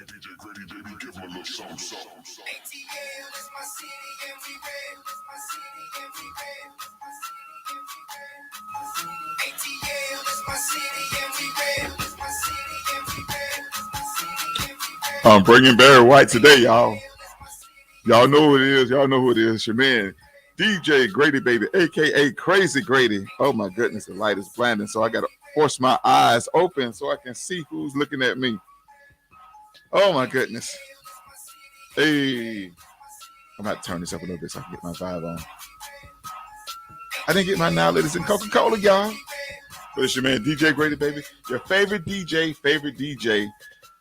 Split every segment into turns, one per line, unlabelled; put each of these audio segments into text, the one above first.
DJ Grady, baby, give him a little something, something. ATL is my city and we red. My city and we red. My city and we red. ATL is my city and we red. My city and we red. My city and we red. I'm bringing Barry White today, y'all. Y'all know who it is. Y'all know who it is. Your man, DJ Grady, baby, a.k.a. Crazy Grady. Oh, my goodness. The light is blinding, so I got to force my eyes open so I can see who's looking at me. Oh, my goodness. Hey. I'm about to turn this up a little bit so I can get my vibe on. I didn't get my Now Ladies and Coca-Cola, y'all. But it's your man, DJ Grady, baby. Your favorite DJ.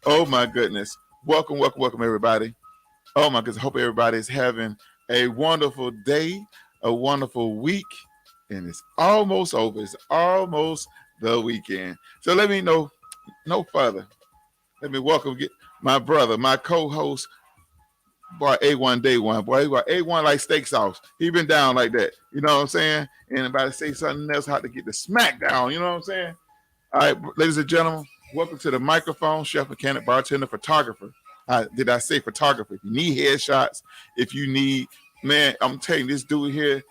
Oh, my goodness. Welcome, everybody. Oh, my goodness. I hope everybody's having a wonderful day, a wonderful week, and it's almost over. It's almost the weekend. So let me know, no further. Let me welcome my brother, my co-host, boy, A1 Day One. Boy, A1 like steak sauce. He been down like that. You know what I'm saying? And about to say something else, how to get the smack down. You know what I'm saying? All right, ladies and gentlemen, welcome to the microphone, chef, mechanic, bartender, photographer. Did I say photographer? If you need headshots, if you need, man, I'm telling you, this dude here,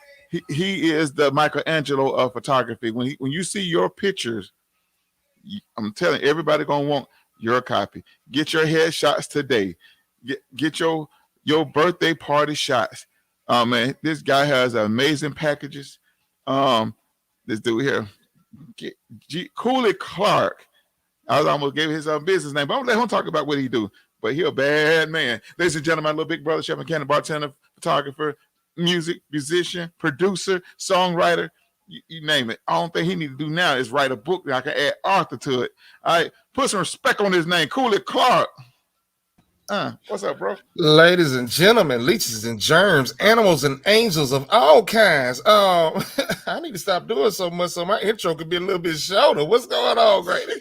he is the Michelangelo of photography. When you see your pictures, I'm telling you, everybody gonna want your copy. Get your headshots today. Get your birthday party shots. Man, this guy has amazing packages. This dude here, Cooley Clark. I was almost gave his business name, but I'm gonna let him talk about what he do. But he a bad man. Ladies and gentlemen, my little big brother, chef, mechanic, bartender, photographer, musician, producer, songwriter, you name it. All thing he need to do now is write a book that I can add author to it. All right, put some respect on his name, Cooley Clark. What's up, bro?
Ladies and gentlemen, leeches and germs, animals and angels of all kinds. I need to stop doing so much so my intro could be a little bit shorter. What's going on, Grady?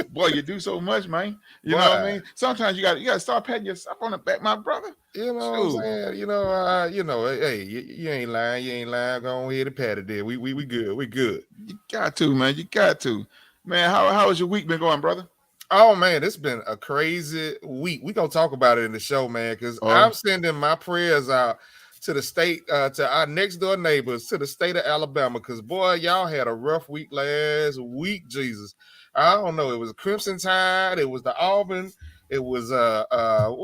Boy, you do so much, man. You know what I mean? Sometimes you gotta start patting yourself on the back, my brother.
You know what I'm saying? Hey, you ain't lying. You ain't lying. Go on ahead and pat it there. We good. We good.
You got to, man. You got to. Man, how has your week been going, brother?
Oh, man, it's been a crazy week. We're going to talk about it in the show, man, because I'm sending my prayers out to the state, to our next door neighbors, to the state of Alabama, because, boy, y'all had a rough week last week, Jesus. I don't know. It was Crimson Tide. It was the Auburn. It was,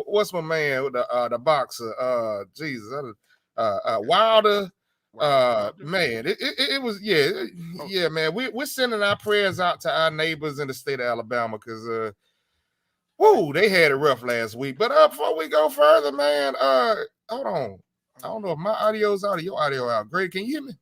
what's my man, the boxer? Jesus. Wilder. Man, it was man. We're sending our prayers out to our neighbors in the state of Alabama because they had it rough last week. But before we go further, man, hold on. I don't know if my audio's out or your audio out. Greg, can you hear me?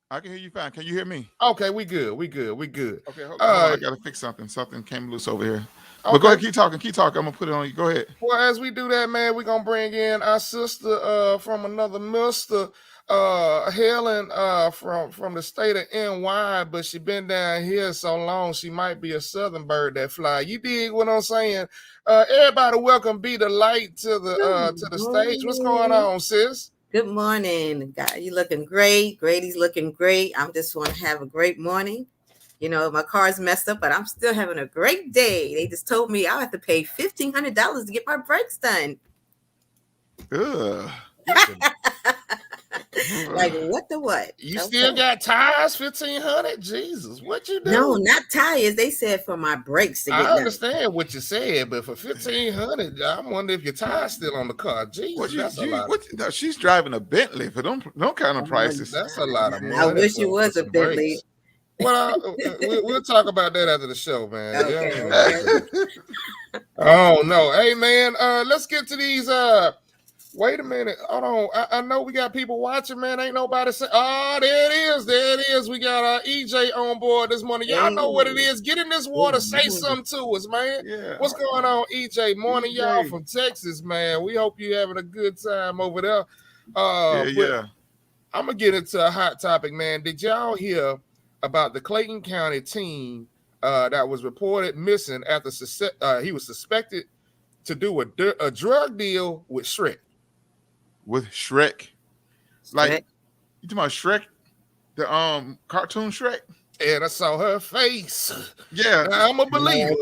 I can hear you fine. Can you hear me?
Okay, we good. Okay,
hold on. I gotta fix something. Something came loose over here.
Okay.
But go ahead, keep talking. I'm gonna put it on you. Go ahead.
Well, as we do that, man, we're gonna bring in our sister from another mister. Helen from the state of NY, but she been down here so long she might be a southern bird that fly. You dig what I'm saying? Everybody, welcome Be the Light to the stage. What's going on, sis?
Good morning, guy. You looking great. Grady's looking great. I'm just want to have a great morning. You know, my car's messed up, but I'm still having a great day. They just told me I have to pay $1,500 to get my brakes done.
Ugh.
Like what?
You still got tires? $1,500? Jesus, what you do?
No, not tires. They said for my brakes to get
I understand what you said, but for $1,500, I'm wondering if your tires still on the car. Jesus, that's a lot.
No, she's driving a Bentley for them kind of prices.
That's a lot of money.
I wish it was a Bentley.
Well, we'll talk about that after the show, man.
Okay.
Oh no, hey man, let's get to these. Wait a minute. Hold on. I know we got people watching, man. Ain't nobody say, oh, there it is. We got EJ on board this morning. Y'all know what it is. Get in this water. Say something to us, man.
Yeah.
What's going on, EJ? Morning, y'all from Texas, man. We hope you're having a good time over there.
Yeah.
I'm going to get into a hot topic, man. Did y'all hear about the Clayton County teen that was reported missing after he was suspected to do a drug deal with Shrek?
With Shrek? Like, you talking about Shrek? The cartoon Shrek?
And I saw her face.
Yeah.
I'm a believer.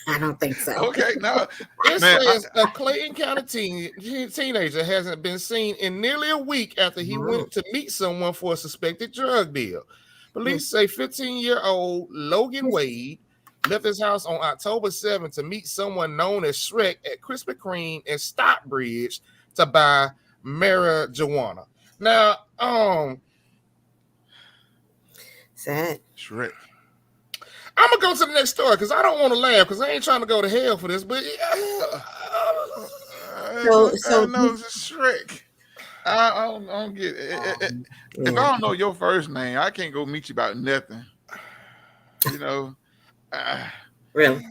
I don't think so.
Okay, no,
It
man.
says a Clayton County teenager hasn't been seen in nearly a week after he
Wow.
went to meet someone for a suspected drug deal.
Mm.
Police say 15-year-old Logan Wade left his house on October 7th to meet someone known as Shrek at Krispy Kreme in Stockbridge to buy marijuana. Now,
Sad.
Shrek.
I'm gonna go to the next story because I don't want to laugh because I ain't trying to go to hell for this, but
So
no, it's Shrek. I don't get it. If I don't know your first name, I can't go meet you about nothing. You know,
really?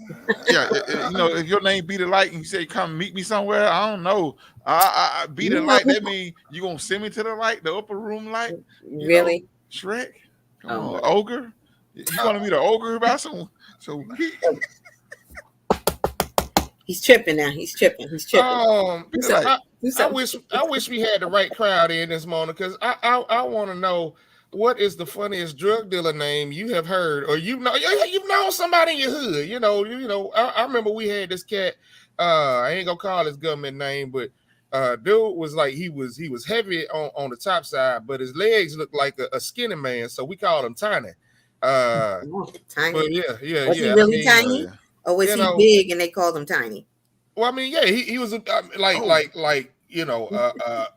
yeah. If your name Be the Light and you say come meet me somewhere, I don't know. I Be the
You know
Light.
who-
That means you gonna send me to the light, the upper room light. You know,
Really?
Shrek. Come
Oh,
on, ogre. You want to meet an ogre about some? So
he's tripping now. He's tripping. He's tripping.
Be
Who's
the
up?
Light.
Who's
I
up?
wish we had the right crowd in this morning because I want to know what is the funniest drug dealer name you have heard or you've known somebody in your hood. I remember we had this cat. I ain't gonna call his government name, but dude was like he was heavy on the top side, but his legs looked like a skinny man, so we called him Tiny.
Oh, tiny.
But yeah.
Was he really tiny?
yeah.
Or was
You
he
know,
big and they called him tiny?
Well, I mean, yeah, he was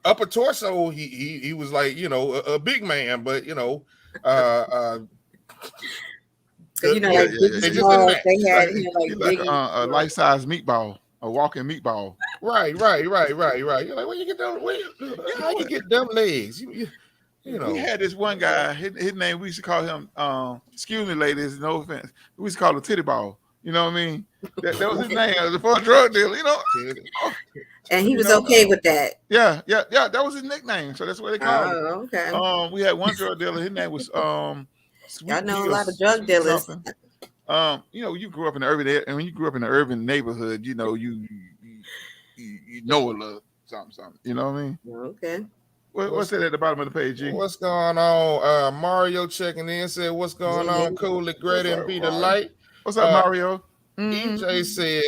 upper torso. He was like a big man, but
Because
yeah,
like
they
Biggie
just didn't
Smalls,
match.
they had
He
like
like
Biggie.
a life-size meatball, a walking meatball.
Right. You're like, where you get them? How you get them legs? You
We
know.
had this one guy. His name we used to call him. Excuse me, ladies. No offense. We used to call him Titty Ball. You know what I mean? That was his name for a drug dealer.
And he was okay with that.
Yeah. That was his nickname. So that's what they called him.
Oh, okay.
We had one drug dealer. His name was Sweet
Y'all know a
Deal
lot of drug dealers.
something. You grew up in the urban area, and when you grew up in the urban neighborhood, you know you know a little something. You know what I mean?
Okay.
What's that at the bottom of the page, G?
What's going on? Mario checking in said, "What's going on? Cool, it Grady and Be the Light."
What's up, Mario?
EJ said,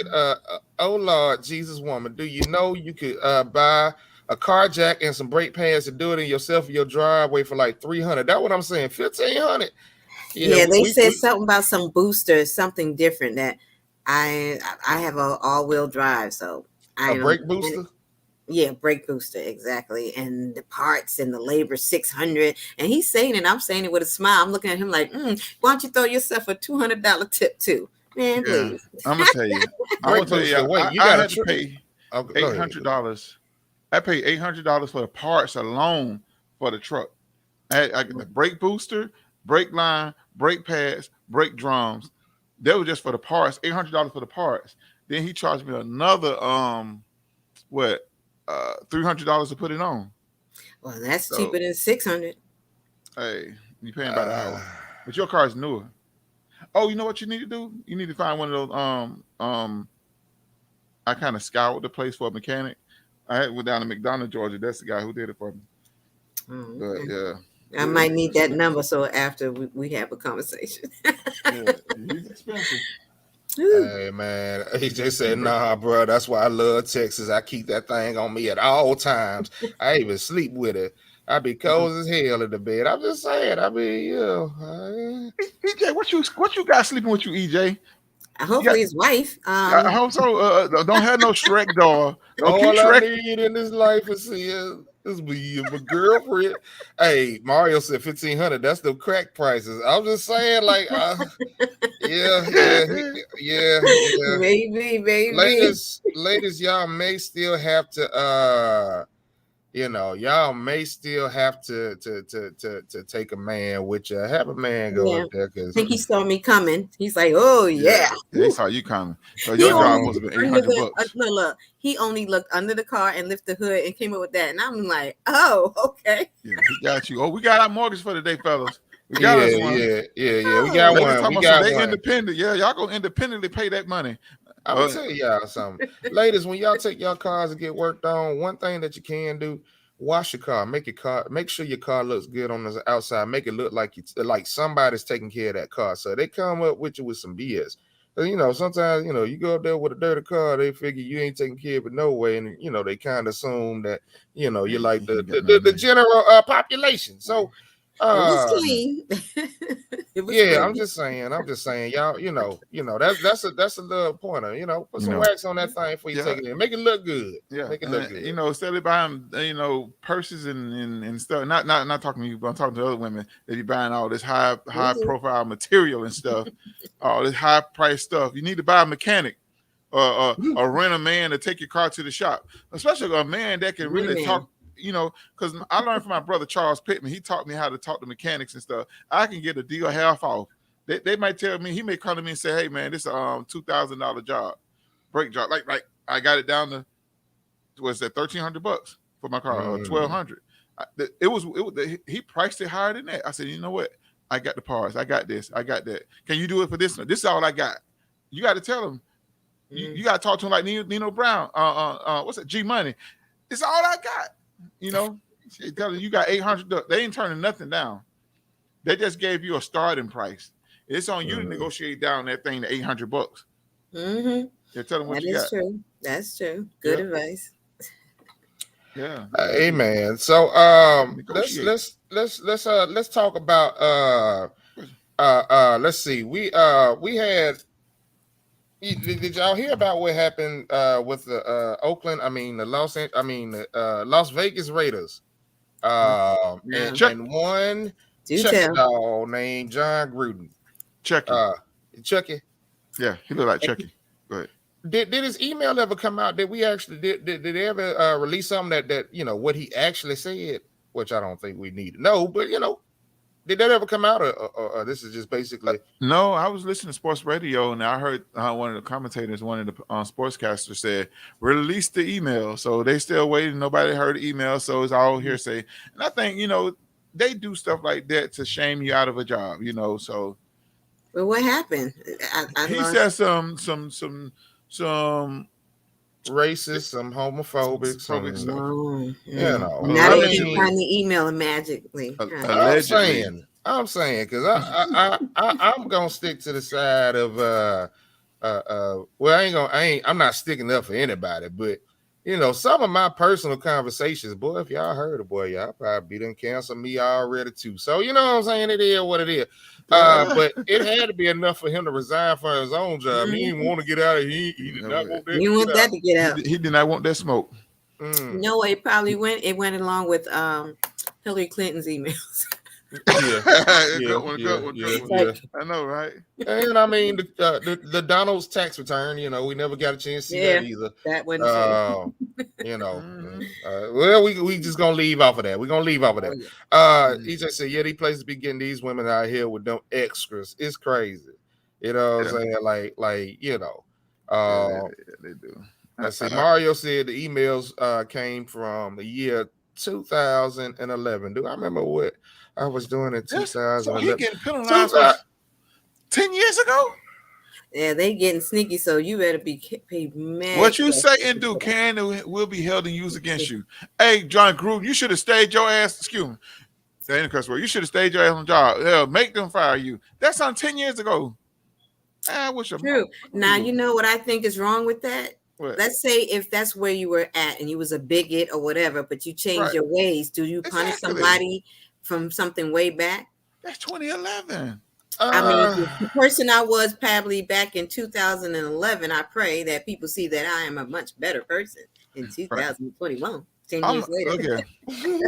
"Oh Lord, Jesus woman, do you know you could buy a car jack and some brake pads and do it in yourself in your driveway for like $300? That's what I'm saying, $1,500."
Yeah, they said something about some boosters, something different that I have a all-wheel drive, so
a brake booster.
Yeah, brake booster, exactly. And the parts and the labor, 600. And he's saying it, I'm saying it with a smile. I'm looking at him like, why don't you throw yourself a $200 tip too? Man, please.
I'm gonna tell you. I had to pay $800. I paid $800 for the parts alone for the truck. I got the brake booster, brake line, brake pads, brake drums. That was just for the parts. $800 for the parts. Then he charged me another $300 to put it on.
Well, that's cheaper than 600.
Hey, you paying by the hour, but your car is newer. Oh, you know what you need to do? You need to find one of those. I kind of scoured the place for a mechanic. I went down to McDonough, Georgia. That's the guy who did it for me.
Okay.
But yeah,
I might need that number so after we have a conversation.
He's expensive.
Hey man, EJ said, "Nah, bro. That's why I love Texas. I keep that thing on me at all times. I even sleep with it. I be cold as hell in the bed. I'm just saying. I mean,
EJ, what you got sleeping with you, EJ?
Hopefully his wife.
I hope so. Don't have no Shrek doll. Don't
all
keep
I
Shrek.
need in this life is be my girlfriend." Hey, Mario said 1,500. That's the crack prices. I'm just saying, like, yeah.
Maybe.
Ladies, y'all may still have to y'all may still have to take a man with you. Have a man go up there
I think he saw me coming. He's like, "Oh yeah."
He saw you coming. So your job must have been $800.
Look, he only looked under the car and lifted the hood and came up with that, and I'm like, "Oh, okay."
Yeah, he got you. Oh, we got our mortgage for the day, fellas. We got
yeah,
us one.
Yeah. We got one. We got one.
Independent. Yeah, y'all gonna independently pay that money.
I'm gonna tell y'all something, ladies. When y'all take your cars and get worked on, one thing that you can do: wash your car. Make sure your car looks good on the outside. Make it look like somebody's taking care of that car. So they come up with you with some BS. You know, sometimes, you know, you go up there with a dirty car, they figure you ain't taking care of it no way. And, you know, they kind of assume that, you know, you're like the general population. So,
it was clean.
It was clean. I'm just saying, y'all, you know, that's a little pointer, you know, put some wax on that thing before you take it in. Make it look good.
Yeah.
Make it look good.
You know, instead of buying, you know, purses and stuff, not talking to you, but I'm talking to other women that you're buying all this high profile material and stuff, all this high price stuff. You need to buy a mechanic or rent a man to take your car to the shop, especially a man that can really talk. You know, because I learned from my brother Charles Pittman. He taught me how to talk to mechanics and stuff. I can get a deal half off. They might tell me, he may come to me and say, "Hey man, this is a $2,000 job, brake job. Like I got it down to what's that, $1,300 for my car, or $1,200. He priced it higher than that. I said, you know what? I got the parts. I got this. I got that. Can you do it for this one? This is all I got. You got to tell him. You got to talk to him like Nino Brown. What's that? G Money. It's all I got. You know, tell them you got $800. They ain't turning nothing down. They just gave you a starting price. It's on you to negotiate down that thing to $800.
Mm-hmm.
Yeah, tell them what
that
you
is
got.
True. That's true. Good advice.
Yeah.
Amen. So let's talk about let's see. We had. Did y'all hear about what happened with the Oakland? I mean the Las Vegas Raiders. And one Chucky doll named John Gruden.
Chucky.
Chucky.
Yeah, he looked like Chucky. Go ahead.
Did his email ever come out? Did we actually did they ever release something that you know what he actually said? Which I don't think we need to know, but you know, did that ever come out, or this is just basically?
No, I was listening to sports radio, and I heard one of the commentators, one of the sportscasters said, release the email. So they still waiting. Nobody heard the email, so it's all hearsay. And I think, you know, they do stuff like that to shame you out of a job, you know. So,
well, what happened?
He said some
racist, some homophobic, some
stuff.
You know,
now they can find the email magically.
Allegedly.
I'm saying because I'm gonna stick to the side of well, I'm not sticking up for anybody, but you know, some of my personal conversations, boy, if y'all heard it, boy, y'all probably done cancel me already too. So you know what I'm saying? It is what it is. But it had to be enough for him to resign from his own job. He didn't want to get out of here. He did not want that.
You want that to get out.
He did not want that smoke.
You know what? It went along with Hillary Clinton's emails.
Good one. I know, right?
And I mean the Donald's tax return, you know, we never got a chance to see that either.
That wasn't
you know. Well, we just gonna leave off of that. We're gonna leave off of that. He just said, these places be getting these women out here with them extras. It's crazy. You know what I'm saying? Like, you know.
They do.
I see Mario said the emails came from the year 2011. Do I remember what I was doing in 2011?
So he getting penalized 10 years ago?
Yeah, they getting sneaky, so you better be paid mad.
What you say and do can and will be held and used against you. Hey, John Gruden, you should have stayed your ass. Excuse me. That ain't a cuss word. You should have stayed your ass on the job. Yeah, make them fire you. That's on 10 years ago. I wish
True. Now you know what I think is wrong with that.
What?
Let's say if that's where you were at and you was a bigot or whatever, but you changed your ways. Do you punish somebody from something way back?
That's 2011.
I mean, the person I was probably back in 2011, I pray that people see that I am a much better person in 2021. 10 years later.
Okay.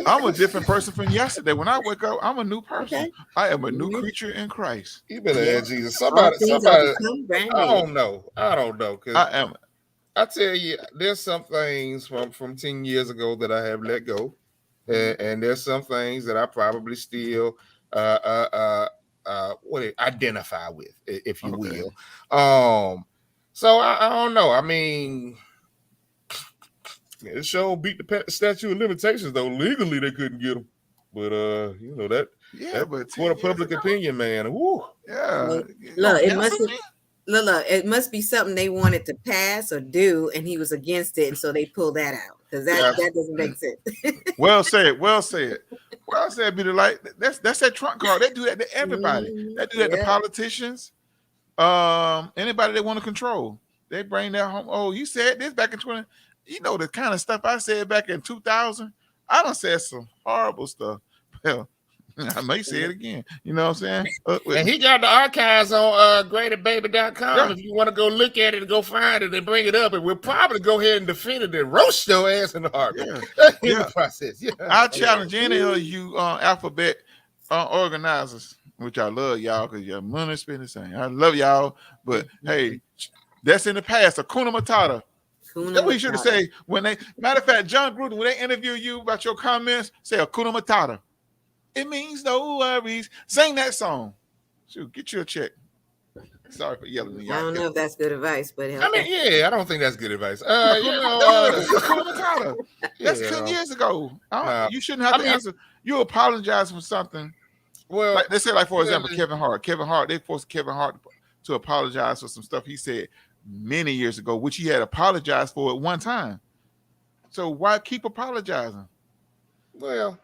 I'm a different person from yesterday. When I wake up, I'm a new person. Okay. I am a new creature in Christ.
You better ask Jesus. Somebody. I don't know. Because
I am.
I tell you, there's some things from 10 years ago that I have let go. And there's some things that I probably still identify with, if you will. So I don't know. I mean, it sure beat the statute of limitations though. Legally they couldn't get them, but you know that.
Yeah, but
what a public opinion, man. Woo.
Yeah.
Look, it must be something they wanted to pass or do, and he was against it, and so they pulled that out because that doesn't make sense.
Well said. Be the light. That's that trunk card. They do that to everybody. They do that to politicians. Anybody that want to control, they bring that home. Oh, you said this back in 20. You know the kind of stuff I said back in 2000. I done said some horrible stuff. Well, I may say it again. You know what I'm saying?
And he got the archives on GradyBaby.com.
Yeah.
If you want to go look at it and go find it and bring it up, and we'll probably go ahead and defend it and roast your ass in the heartbeat. In the process. Yeah.
I challenge any of you alphabet organizers, which I love y'all because your money spent the same. I love y'all, but hey, that's in the past. Hakuna Matata. That's what you should have said when they. Matter of fact, John Gruden, when they interview you about your comments, say Hakuna Matata. It means no worries. Sing that song. Shoot, get you a check. Sorry for yelling at you.
I don't know if that's good advice, but
I mean, yeah, I don't think that's good advice.
Hakuna Matata. That's 10 years ago. You shouldn't have to answer. You apologize for something. Well, like, they say, like for example, Kevin Hart. They forced Kevin Hart to apologize for some stuff he said many years ago, which he had apologized for at one time. So why keep apologizing?
Well,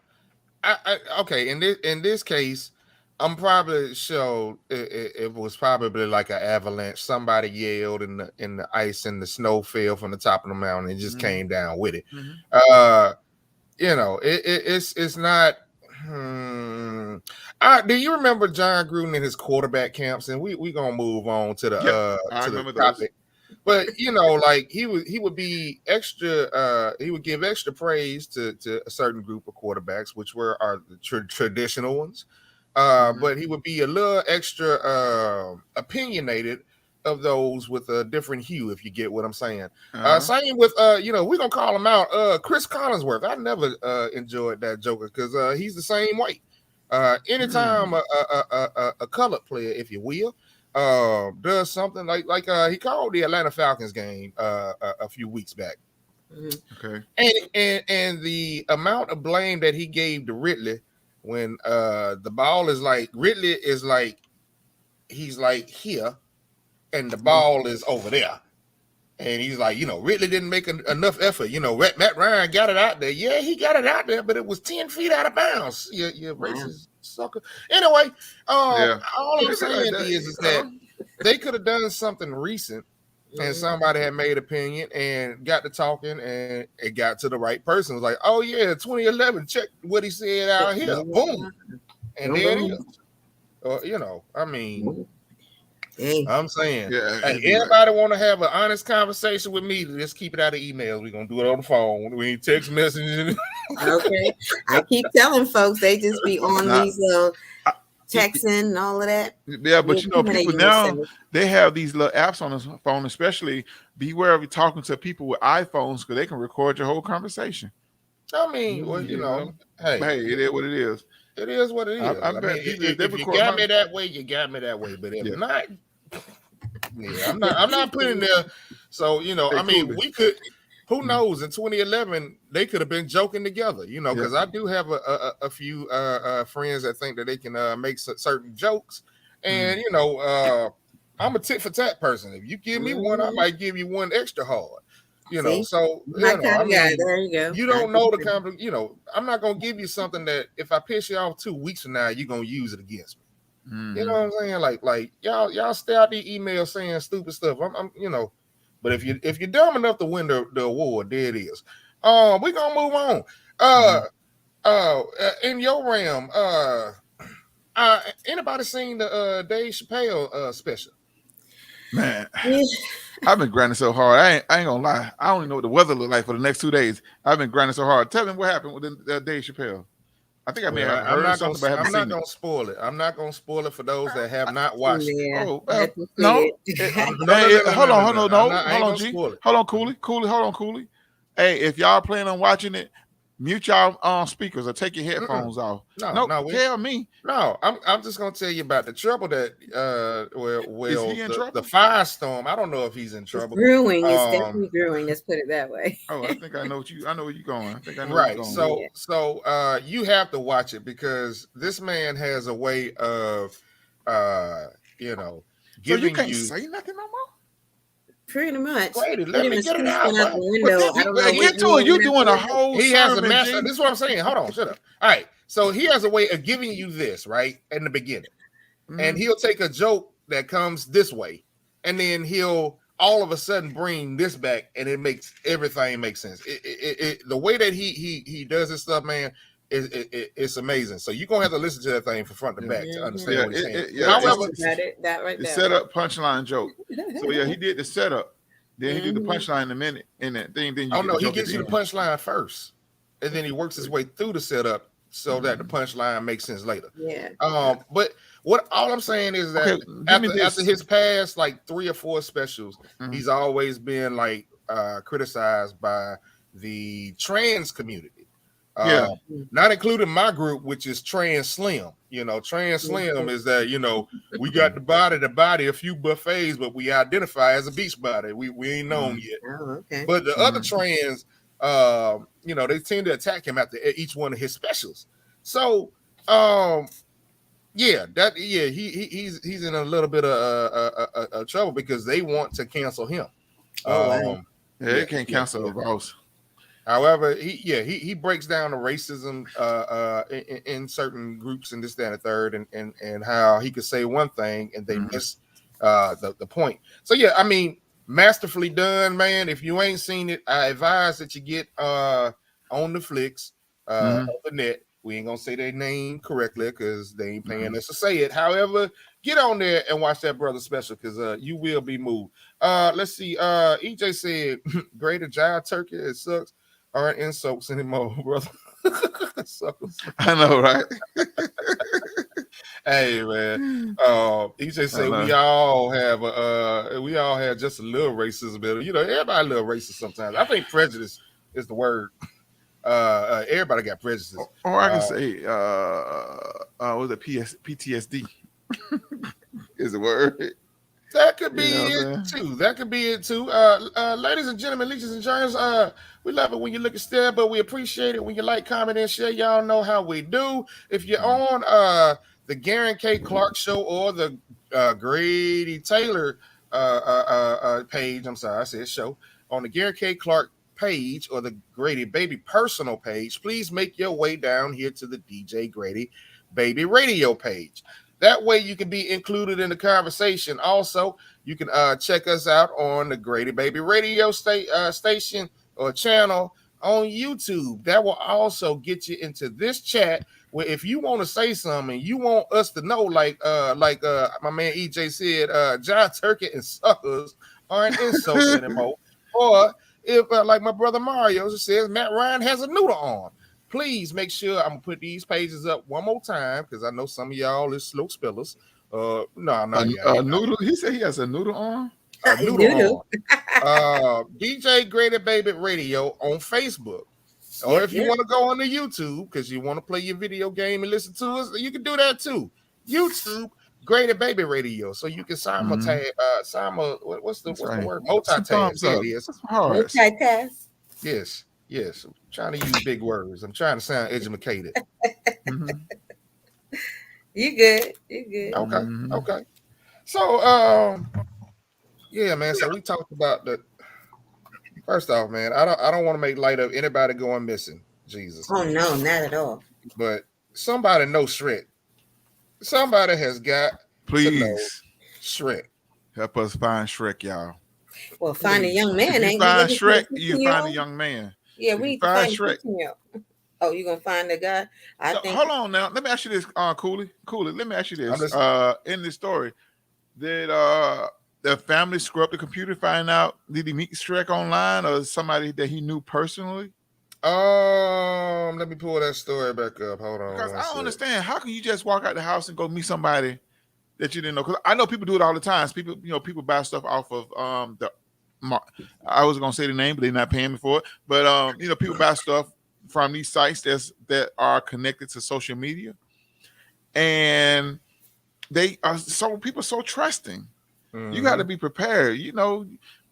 okay. In this case, I'm probably sure it was probably like an avalanche. Somebody yelled in the ice and the snow fell from the top of the mountain and just came down with it. It's not. Do you remember John Gruden in his quarterback camps? And we gonna move on to the the topic. But like he would be extra. He would give extra praise to a certain group of quarterbacks, which were the traditional ones. But he would be a little extra opinionated of those with a different hue, if you get what I'm saying. Same with we're gonna call him out. Chris Collinsworth. I never enjoyed that Joker because he's the same way. Anytime a colored player, if you will, does something like he called the Atlanta Falcons game a few weeks back.
Okay.
And the amount of blame that he gave to Ridley when the ball is like Ridley is like he's like here and the ball is over there. And he's like, Ridley didn't make enough effort. Matt Ryan got it out there. Yeah, he got it out there, but it was 10 feet out of bounds. You racist sucker. Anyway, all I'm saying is that they could have done something recent and somebody had made opinion and got to talking and it got to the right person. It was like, oh, yeah, 2011, check what he said out here. Boom. And there it is. I mean... I'm saying, everybody want to have an honest conversation with me. Let's keep it out of emails. We're gonna do it on the phone. We need text messages.
Okay, I keep telling folks they just be on these texting and all of that.
Yeah, but people now they have these little apps on the phone. Especially beware of you talking to people with iPhones because they can record your whole conversation.
I mean, hey,
it is what it is.
It is what it is. I mean, if you got me that way, you got me that way. But if not, I'm not putting there. So I mean, we could. Who knows? In 2011, they could have been joking together. Because I do have a few friends that think that they can make certain jokes, and I'm a tit for tat person. If you give me one, I might give you one extra hard. So I mean,
there you go.
You don't know the kind of, I'm not gonna give you something that if I piss you off 2 weeks from now, you're gonna use it against me. You know what I'm saying? Like y'all stay out the email saying stupid stuff. I'm but if you're dumb enough to win the award, there it is. We're gonna move on. In your realm, anybody seen the Dave Chappelle special?
Man. I've been grinding so hard. I ain't gonna lie. I don't even know what the weather look like for the next 2 days. I've been grinding so hard. Tell me what happened with Dave Chappelle. I think I may have heard something, but I haven't seen it. I'm not gonna spoil it.
I'm not gonna spoil it for those that have not watched it.
Oh, no. Hold on, Cooley. Hey, if y'all plan on watching it, mute y'all speakers or take your headphones off. No, tell me.
No, I'm just gonna tell you about the trouble that the firestorm. I don't know if he's in trouble.
It's brewing. It's definitely brewing. Let's put it that way.
I think I know where you're going. I think I know
right.
Where you're going.
So you have to watch it because this man has a way of giving
so you can't say nothing no more.
Pretty much.
Grady, let me get it out.
Out the window. I don't know.
Get to it. You're doing a whole.
He has a master. This is what I'm saying. Hold on. Shut up. All right. So he has a way of giving you this right in the beginning, and he'll take a joke that comes this way, and then he'll all of a sudden bring this back, and it makes everything make sense. The way that he does his stuff, man, it's amazing. So you're gonna have to listen to that thing from front to back to understand what he's saying. However,
it's
setup, punchline, joke. So yeah, he did the setup, then he did the punchline in a minute, and then you.
Oh no, he gets you the punchline first, and then he works his way through the setup so that the punchline makes sense later.
Yeah.
But what all I'm saying is that after his past like 3 or 4 specials, he's always been like criticized by the trans community. Not including my group, which is Trans Slim. You know, Trans Slim is that, you know, we got the body, a few buffets, but we identify as a beach body. We ain't known yet.
Oh, okay.
But the other trans, you know, they tend to attack him after each one of his specials. So, he's in a little bit of trouble because they want to cancel him.
They can't cancel Ross.
However, he breaks down the racism in certain groups and this, that, and the third, and how he could say one thing and they miss the point. So yeah, I mean, masterfully done, man. If you ain't seen it, I advise that you get on the flicks on the net. We ain't gonna say their name correctly because they ain't paying us to say it. However, get on there and watch that brother special because you will be moved. Let's see. EJ said, "Greater Jive Turkey, it sucks. Aren't insults anymore, brother."
I know, right?
Hey, man. EJ said we all have just a little racism. You know, everybody a little racist sometimes. I think prejudice is the word. Everybody got prejudices.
Or I can say, was it PTSD? Is the word.
That could be it too. That could be it too. Ladies and gentlemen, leeches and germs, we love it when you look at stare, but we appreciate it when you like, comment, and share. Y'all know how we do. If you're on the Garen K. Clark show or the Grady Taylor page, I'm sorry, I said show, on the Garen K. Clark page or the Grady Baby personal page, please make your way down here to the DJ Grady Baby Radio page. That way you can be included in the conversation. Also, you can check us out on the Grady Baby Radio station or channel on YouTube. That will also get you into this chat where if you want to say something, you want us to know, like my man EJ said, John Turkey and suckers aren't insults anymore. Or if, like my brother Mario says, Matt Ryan has a noodle on. Please make sure I'm gonna put these pages up one more time because I know some of y'all is slow spellers.
Noodle. He said he has a noodle on.
A noodle on. DJ Grady Baby Radio on Facebook. Or if you want to go on the YouTube because you want to play your video game and listen to us, you can do that too. YouTube Grady Baby Radio, so you can simultask. What's the word? Multitask. There it is.
Multitask.
Yes. I'm trying to use big words. I'm trying to sound educated.
You good.
Okay. So, yeah, man. So we talked about the. First off, man, I don't want to make light of anybody going missing. Jesus.
Oh no, not at all.
But somebody knows Shrek. Somebody has got to know Shrek.
Help us find Shrek, y'all.
Well, find a young man.
If you find Shrek, you find a young man.
Yeah, we need to find Shrek. Oh, you gonna find the guy?
Hold on now. Let me ask you this, Cooley. Let me ask you this. In this story, did the family screw up the computer, find out did he meet Shrek online or somebody that he knew personally?
Let me pull that story back up. Hold on.
Because I don't understand. How can you just walk out the house and go meet somebody that you didn't know? Because I know people do it all the time. People buy stuff off of I was gonna say the name, but they're not paying me for it. But people buy stuff from these sites that are connected to social media, and they are people so trusting. Mm-hmm. You got to be prepared.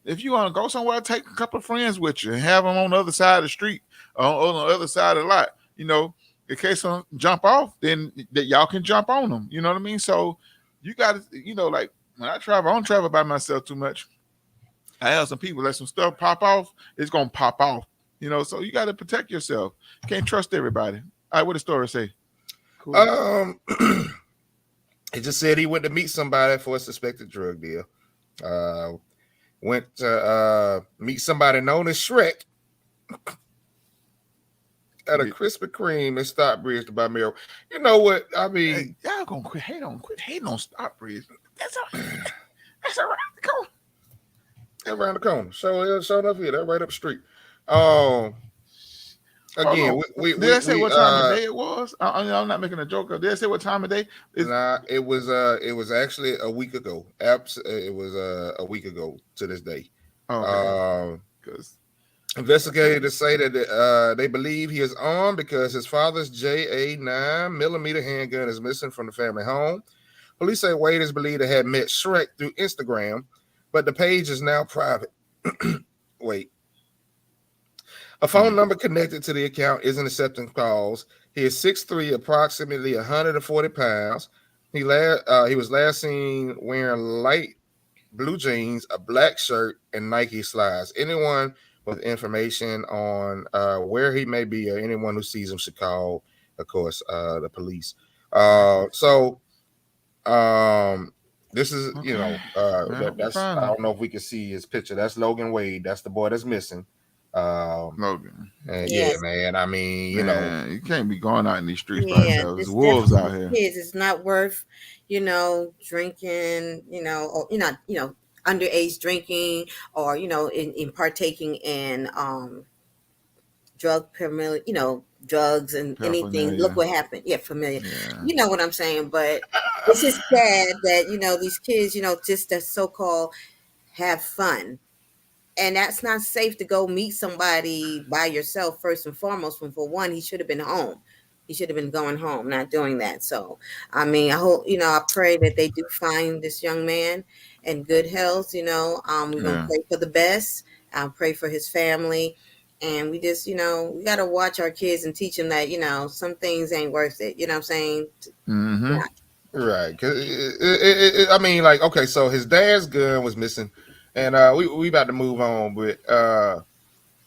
If you want to go somewhere, take a couple of friends with you and have them on the other side of the street, on the other side of the lot. In case some jump off, then that y'all can jump on them. You know what I mean? So you got to, like when I travel, I don't travel by myself too much. I have some people let some stuff pop off, it's gonna pop off. So you got to protect yourself. Can't trust everybody. All right, what the story say?
Cool. He just said he went to meet somebody for a suspected drug deal. Went to meet somebody known as Shrek at a Krispy Kreme in Stockbridge by Maryland. You know what? I mean,
hey, y'all gonna quit hating on Stockbridge. That's around the corner.
Around the corner. Show enough here. That right up the street. Again,
did I say what time of day it was? I'm not making a joke. Did I say what time of day?
Nah, it was actually a week ago. It was a week ago to this day. Because investigators say that they believe he is armed because his father's JA 9mm handgun is missing from the family home. Police say Wade is believed to have met Shrek through Instagram, but the page is now private. Wait. A phone number connected to the account isn't accepting calls. He is 6'3", approximately 140 pounds. He was last seen wearing light blue jeans, a black shirt, and Nike slides. Anyone with information on where he may be or anyone who sees him should call, of course, the police. This is, that's I don't know if we can see his picture. That's Logan Wade. That's the boy that's missing.
Logan.
Yeah, man. I mean, you know,
you can't be going out in these streets by yourself. There's wolves out here.
Kids, it's not worth, drinking, or underage drinking, or in partaking in drugs and anything. Look what happened. Yeah, familiar. Yeah. You know what I'm saying? But it's just sad that these kids, just that so-called have fun. And that's not safe to go meet somebody by yourself, first and foremost. When for one, he should have been home. He should have been going home, not doing that. So, I mean, I hope, I pray that they do find this young man in good health. We're going to pray for the best. I'll pray for his family. And we just, we got to watch our kids and teach them that, some things ain't worth it. You know what I'm saying?
Mm-hmm. Yeah. Right. Cause I mean, like, okay, so his dad's gun was missing. And we about to move on, but I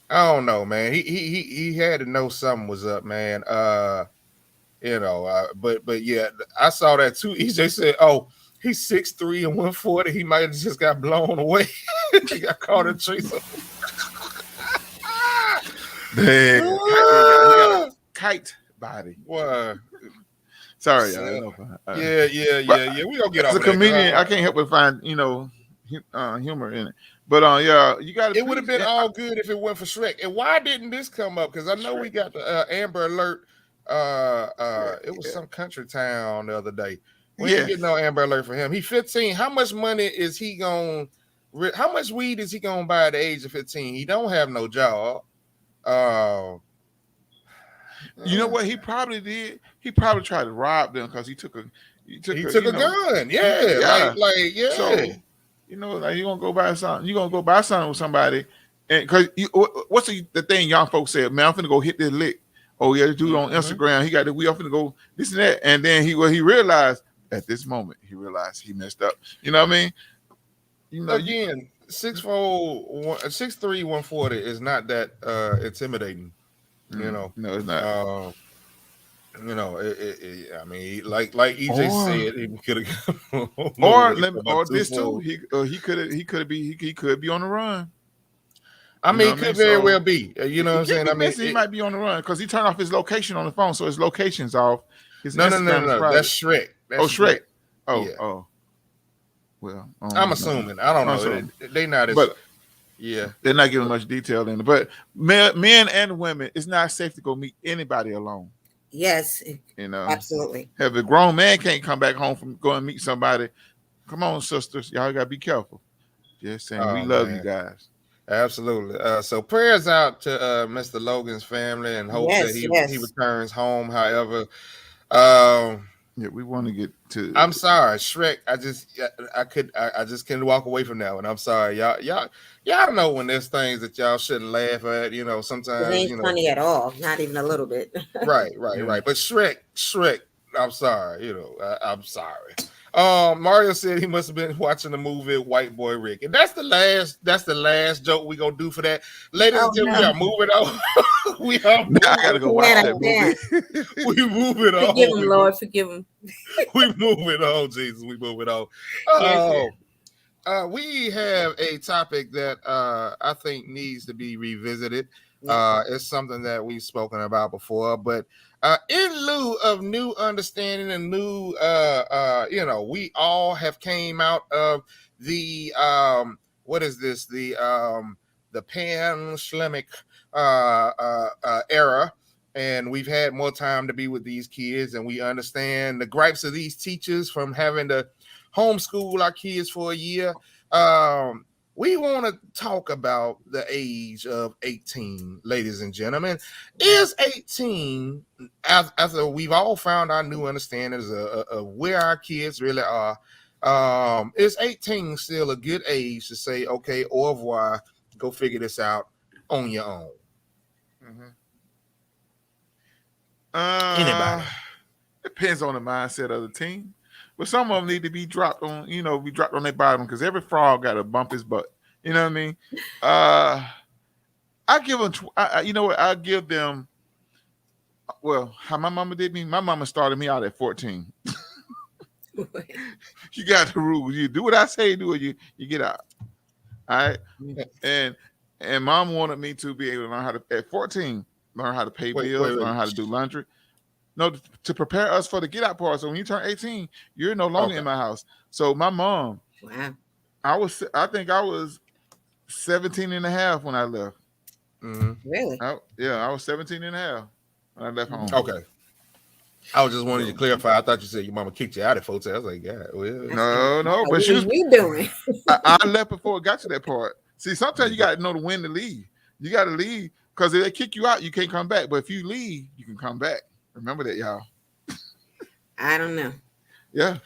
don't know, man. He had to know something was up, man. But yeah, I saw that too. EJ said, "Oh, he's 6'3" and 140. He might have just got blown away. He got caught in trees."
Dang, he got a kite body.
What?
Sorry,
y'all. Yeah. We gonna get off.
As a comedian, I can't help but find humor in it, but you got.
It would have been all good if it went for Shrek. And why didn't this come up? Because I know we got the Amber Alert. It was some country town the other day. We didn't get no Amber Alert for him. He's 15. How much money is he going? How much weed is he gonna buy at the age of 15? He don't have no job.
You know what he probably did? He probably tried to rob them because he took a
gun. Yeah.
So, like you gonna go buy something. You gonna go buy something with somebody, and because what's the thing young folks said? Man, I'm finna go hit this lick. Oh yeah, this dude on Instagram, he got the we up finna go this and that, and then he realized at this moment he messed up. You know what I mean?
Again, 6'4", 6'3", 140 is not that intimidating.
No, it's not.
I mean, like EJ said, he could have.
or this too. He could be on the run.
I mean, could very well be. You know what I'm saying? I mean,
he might be on the run because he turned off his location on the phone, so his location's off.
No. That's Shrek.
Shrek. Oh,
yeah.
Oh. Well,
I'm assuming. I don't know. They not as.
But,
yeah,
they're not giving much detail in it. But men and women, it's not safe to go meet anybody alone.
Yes, absolutely.
If a grown man can't come back home from going to meet somebody, come on, sisters, y'all gotta be careful. Just saying, we love you guys.
Absolutely. So prayers out to Mr. Logan's family and hope that he returns home. However,
we want to get to.
I'm sorry, Shrek. I just couldn't walk away from that one. I'm sorry, y'all know when there's things that y'all shouldn't laugh at. Sometimes
it ain't funny at all, not even a little bit.
Right. But Shrek. I'm sorry. I'm sorry. Mario said he must have been watching the movie White Boy Rick, and that's the last joke we gonna do for that, ladies and gentlemen. We are moving on. We are.
I gotta go watch that movie.
We moving on.
Forgive him, Lord. Forgive him.
We moving on, Jesus. We moving on. We have a topic that I think needs to be revisited. It's something that we've spoken about before, but in lieu of new understanding and new, we all have came out of the what is this? The pan-Shlemic era, and we've had more time to be with these kids, and we understand the gripes of these teachers from having to homeschool our kids for a year. We want to talk about the age of 18, ladies and gentlemen. Is 18, after we've all found our new understandings of where our kids really are, is 18 still a good age to say, okay, au revoir, go figure this out on your own?
Anybody? Depends on the mindset of the team. But some of them need to be dropped on, be dropped on their bottom, because every frog got to bump his butt. You know what I mean? I give them, I give them, well, how my mama did me. My mama started me out at 14. You got the rules. You do what I say, do it, you get out. All right? And mom wanted me to be able to learn how to, at 14, learn how to pay bills, learn how to do laundry. No, to prepare us for the get out part. So when you turn 18, you're no longer in my house. So my mom, I think I was 17 and a half when I left.
Really?
I was 17 and a half when I left home.
Okay. I was just wanting to clarify. I thought you said your mama kicked you out at 14. I was like, yeah, well.
No, but she was.
What are you doing?
I left before it got to that part. See, sometimes you got to know when to leave. You got to leave, because if they kick you out, you can't come back. But if you leave, you can come back. Remember that, y'all.
I don't know.
Yeah.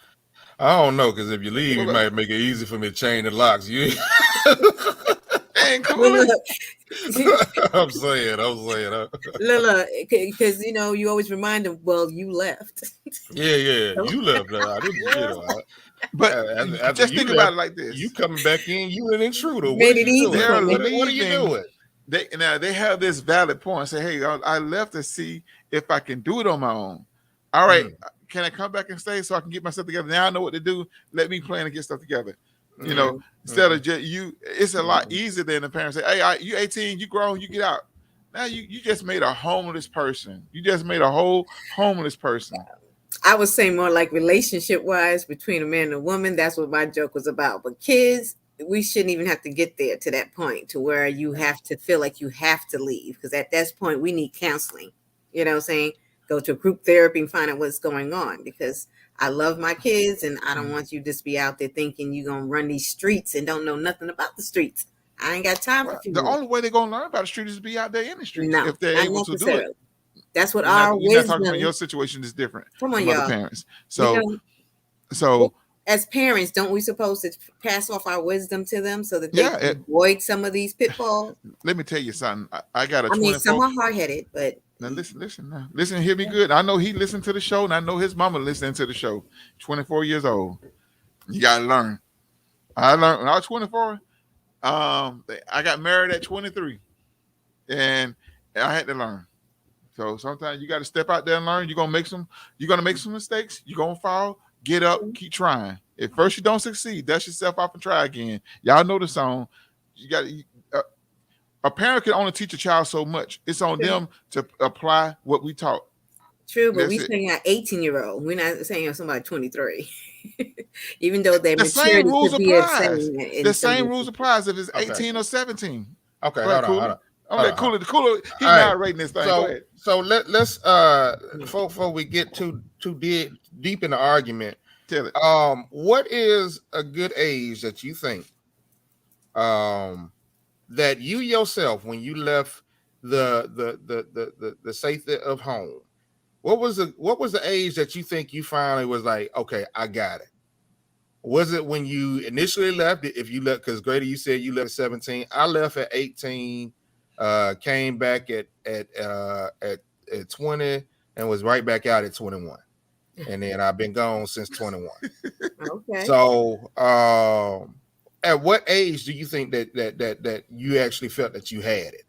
I don't know, because if you leave, it might make it easy for me to chain the locks. You
ain't cool.
I'm saying.
Look, because you always remind them, well, you left.
Yeah, you left. I didn't,
but after just think about it like this:
you coming back in, you an intruder.
Made it easy.
What are you doing?
They have this valid point. Say, hey, I left to see if I can do it on my own. All right, can I come back and stay so I can get myself together? Now I know what to do. Let me plan and get stuff together. Instead of just it's a lot easier than the parents say, hey, you 18, you grown, you get out. Now you just made a homeless person. You just made a whole homeless person.
I would say more like relationship wise between a man and a woman. That's what my joke was about. But kids, we shouldn't even have to get there to that point to where you have to feel like you have to leave, because at that point we need counseling. You know what I'm saying? Go to a group therapy and find out what's going on, because I love my kids and I don't want you just be out there thinking you're going to run these streets and don't know nothing about the streets. I ain't got time for you.
The only way they're going to learn about the street is to be out there in the streets. No, if they're able to do it.
That's what
you're not talking about. Your situation is different.
Come on,
from
y'all.
Other parents. So
as parents, don't we supposed to pass off our wisdom to them so that they can avoid some of these pitfalls?
Let me tell you something. I got a
24. Some are hard-headed, but
now listen, hear me good. I know he listened to the show, and I know his mama listening to the show. 24 years old. You gotta learn. I learned when I was 24. I got married at 23, and I had to learn. So sometimes you got to step out there and learn. You're gonna make some mistakes. You're gonna fall. Get up, keep trying. If first you don't succeed, dust yourself off and try again. Y'all know the song. You got a parent can only teach a child so much. It's on them to apply what we taught.
True, but we're saying an 18-year-old. We're not saying somebody 23. Even though they
mature to be the same rules applies if it's 18 or 17.
Okay, hold on.
Okay, Cooler. He's not rating this thing.
So let's before we get too deep in the argument,
tell it.
What is a good age that you think that you yourself, when you left the safety of home, what was the age that you think you finally was like, okay, I got it? Was it when you initially left? If you left, because Grady, you said you left at 17. I left at 18. Came back at 20 and was right back out at 21. and then I've been gone since 21.
Okay.
So, at what age do you think that you actually felt that you had it?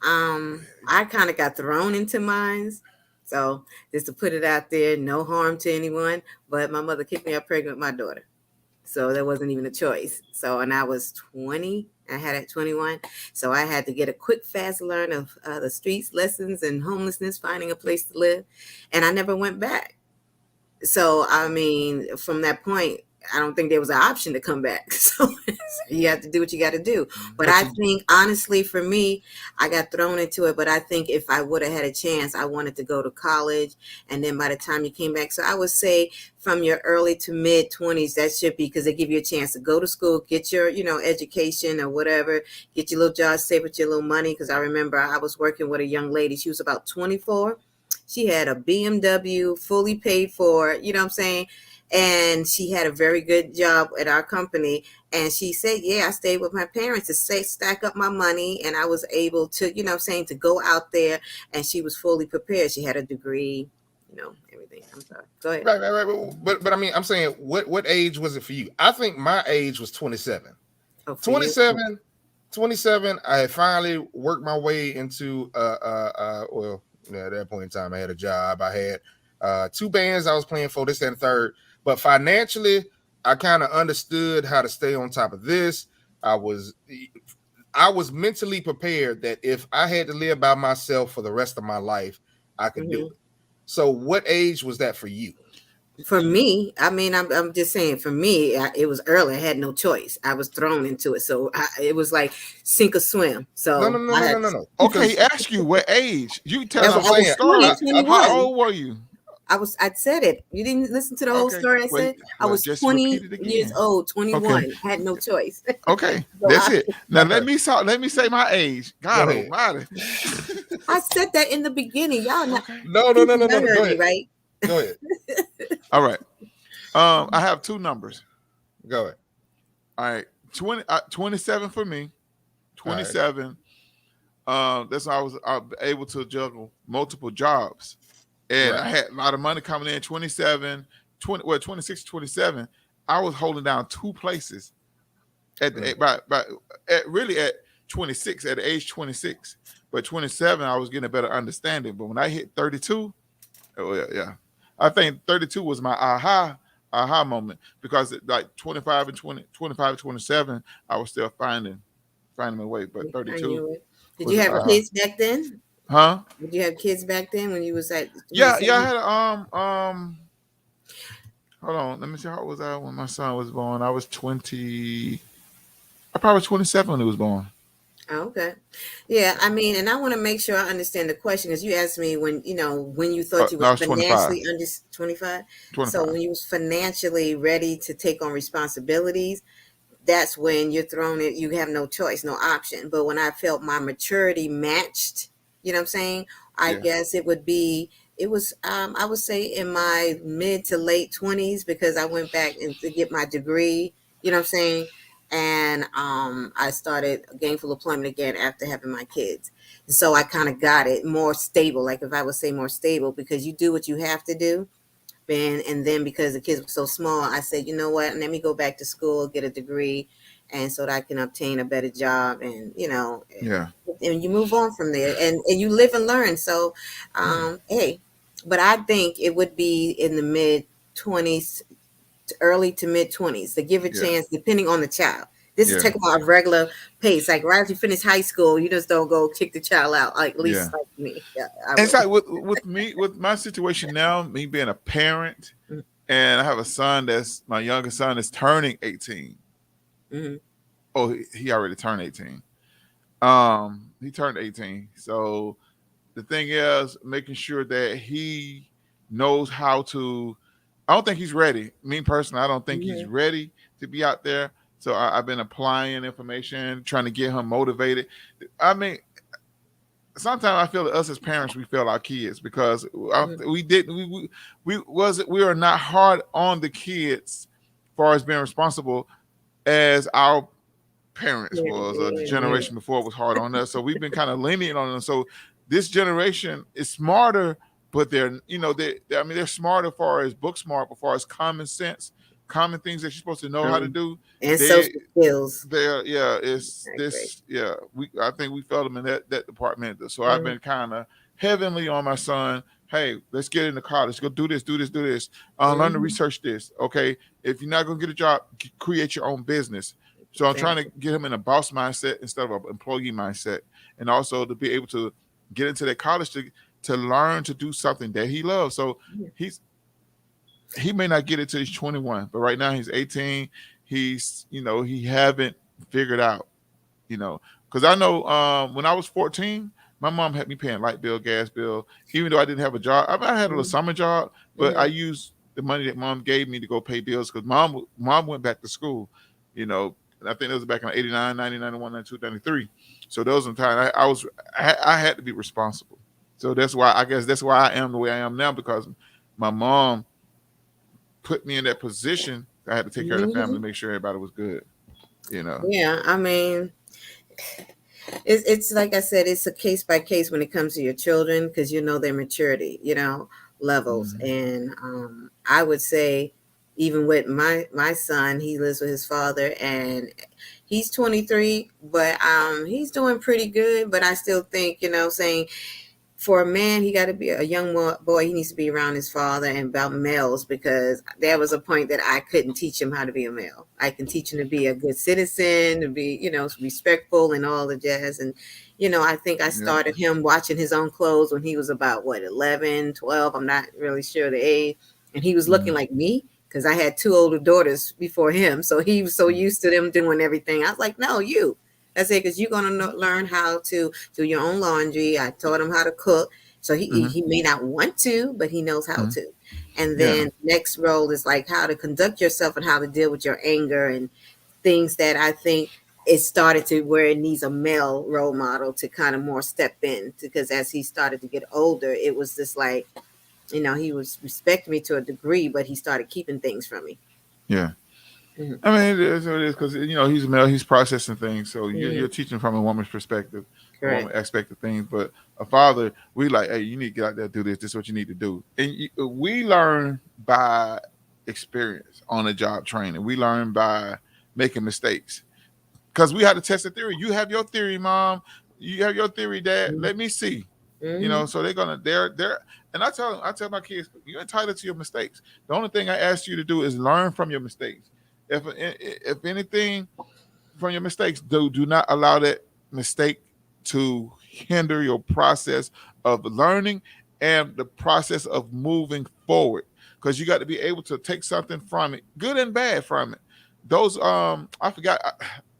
I kind of got thrown into mines. So just to put it out there, no harm to anyone. But my mother kicked me out pregnant with my daughter. So there wasn't even a choice. So, and I was 20, I had at 21. So I had to get a quick, fast learn of the streets, lessons, and homelessness, finding a place to live. And I never went back. So, I mean, from that point, I don't think there was an option to come back. So you have to do what you got to do. But I think, honestly, for me, I got thrown into it. But I think if I would have had a chance, I wanted to go to college. And then by the time you came back, so I would say from your early to mid 20s, that should be, because they give you a chance to go to school, get your, education or whatever, get your little job, save up your little money. Because I remember I was working with a young lady. She was about 24. She had a BMW fully paid for, you know what I'm saying? And she had a very good job at our company. And she said, yeah, I stayed with my parents to stack up my money. And I was able to, to go out there. And she was fully prepared. She had a degree, everything. I'm sorry. Go ahead.
Right. But I mean, I'm saying, what age was it for you? I think my age was 27. Oh, 27. 27, I had finally worked my way into at that point in time, I had a job. I had 2 bands I was playing for, this and third. But financially, I kind of understood how to stay on top of this. I was mentally prepared that if I had to live by myself for the rest of my life, I could do it. So what age was that for you?
For me, I mean, I'm just saying, for me, it was early. I had no choice. I was thrown into it. So it was like sink or swim. So
no.
Okay, ask you what age. You tell us the whole story. How old were you?
I said it. You didn't listen to the whole story I said? I was 20 years old, 21. Okay. I had no choice.
Okay, so that's it. Now let me say my age. God almighty.
I said that in the beginning. Y'all not.
Okay. No.
Go ahead. Right?
Go ahead.
All right. I have 2 numbers.
Go ahead.
All right. 27 for me. 27. Right. That's why I was able to juggle multiple jobs. And I had a lot of money coming in. 26, 27. I was holding down 2 places at 26, at age 26. But 27, I was getting a better understanding. But when I hit 32, I think 32 was my aha moment, because like 25 and 27, I was still finding my way. But 32.
Did you have kids back then?
Huh?
Did you have kids back then when you was at?
Yeah. I had Hold on, let me see. How old was I when my son was born? I was 20. I probably was 27 when he was born.
Okay. Yeah, I mean, and I want to make sure I understand the question, because you asked me when you thought you were financially under 25. So when you was financially ready to take on responsibilities, that's when you're thrown in. You have no choice, no option. But when I felt my maturity matched, you know what I'm saying? I guess it would be. It was, I would say, in my mid to late 20s, because I went back to get my degree. You know what I'm saying? And I started gainful employment again after having my kids. So I kind of got it more stable, like if I would say more stable, because you do what you have to do. And then because the kids were so small, I said, you know what, let me go back to school, get a degree, and so that I can obtain a better job, and and you move on from there, and you live and learn. So, hey, but I think it would be in the mid 20s, early to mid 20s, to give a chance, depending on the child. This is taking about a regular pace. Like right after you finish high school, you just don't go kick the child out. Like at least like me. Yeah,
it's like with me, with my situation now, me being a parent, and I have a son that's my youngest son is turning 18. Mm-hmm. Oh, he already turned 18. He turned 18. So the thing is making sure that he knows how to. I don't think he's ready. Me personally, I don't think he's ready to be out there. So I've been applying information, trying to get him motivated. I mean, sometimes I feel that us as parents, we fail our kids, because we are not hard on the kids as far as being responsible as our parents was, or the generation before was hard on us. So we've been kind of lenient on them. So this generation is smarter but they're I mean they're smart as far as book smart, as far as common sense, common things that you're supposed to know how to do.
And social skills.
They're it's this I think we felt them in that department. So I've been kind of heavenly on my son. Hey, let's get into college. Go do this. Learn to research this. Okay, if you're not gonna get a job, create your own business. So I'm trying to get him in a boss mindset instead of an employee mindset, and also to be able to get into that college to learn to do something that he loves. So he may not get it till he's 21, but right now he's 18. He's he haven't figured out, because I know when I was 14, my mom had me paying light bill, gas bill, even though I didn't have a job. I mean, I had a little summer job, but I used the money that mom gave me to go pay bills because mom went back to school, and I think it was back in 89, 90, 91, 92, 93. So those were time I had to be responsible. So that's why I am the way I am now, because my mom put me in that position. I had to take care of the family, make sure everybody was good.
Yeah, I mean, it's like I said, it's a case by case when it comes to your children, because their maturity, levels. And I would say, even with my son, he lives with his father, and he's 23, but he's doing pretty good. But I still think, saying, for a man, he got to be a young boy. He needs to be around his father, and about males, because there was a point that I couldn't teach him how to be a male. I can teach him to be a good citizen, to be, respectful and all the jazz. And, I think I started him watching his own clothes when he was about 11, 12. I'm not really sure the age. And he was looking like me, because I had 2 older daughters before him. So he was so used to them doing everything. I was like, no, you. I said, because you're going to learn how to do your own laundry. I taught him how to cook. So he may not want to, but he knows how to. And then next role is like how to conduct yourself and how to deal with your anger and things that I think it started to where it needs a male role model to kind of more step in. Because as he started to get older, it was just like, he was respecting me to a degree, but he started keeping things from me.
Yeah. I mean, it is because he's a male, he's processing things, so you're teaching from a woman's perspective, a woman aspect of things. But a father, we like, hey, you need to get out there, do this. This is what you need to do, and we learn by experience on the job training. We learn by making mistakes because we had to test the theory. You have your theory, mom. You have your theory, dad. Let me see. So they're and I tell my kids, you're entitled to your mistakes. The only thing I ask you to do is learn from your mistakes. If anything from your mistakes, do not allow that mistake to hinder your process of learning and the process of moving forward. Because you got to be able to take something from it, good and bad from it. Those I forgot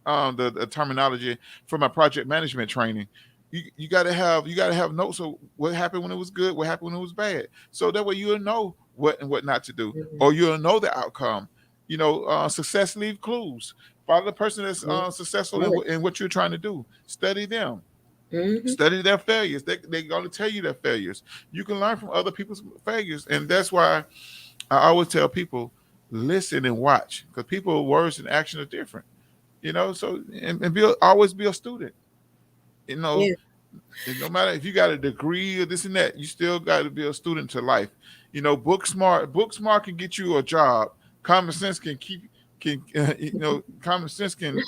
the terminology for my project management training. You got to have notes of what happened when it was good, what happened when it was bad. So that way you'll know what and what not to do, or you'll know the outcome. Success leave clues. Follow the person that's successful in what you're trying to do. Study them. Study their failures. They're going to tell you their failures. You can learn from other people's failures, and that's why I always tell people, listen and watch, because people's words and action are different. So and always be a student. And no matter if you got a degree or this and that, you still got to be a student to life. Book smart can get you a job. Common sense common sense can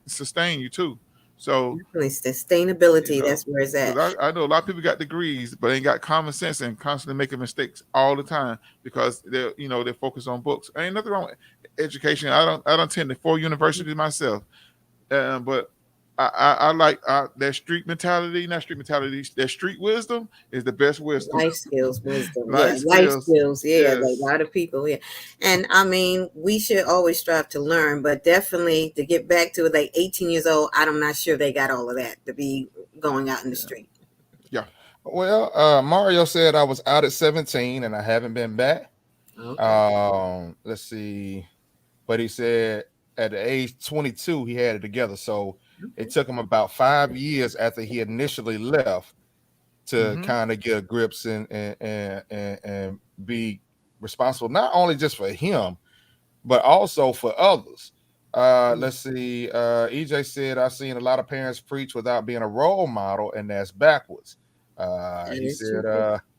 sustain you too. So
sustainability, that's where it's at.
I know a lot of people got degrees, but ain't got common sense and constantly making mistakes all the time because they're focused on books. Ain't nothing wrong with education. I don't attend the 4 universities myself, but I like that street mentality, not street mentality. That street wisdom is the best wisdom.
Life skills, wisdom.
Life
skills. Yeah,
yes.
Like a lot of people. Yeah, and I mean, we should always strive to learn, but definitely to get back to like 18 years old, I'm not sure they got all of that to be going out in the street.
Yeah.
Well, Mario said I was out at 17 and I haven't been back.
Okay.
Let's see, but he said at the age 22 he had it together. So it took him about 5 years after he initially left to kind of get a grips and be responsible, not only just for him, but also for others. Let's see. EJ said, I've seen a lot of parents preach without being a role model, and that's backwards. He said,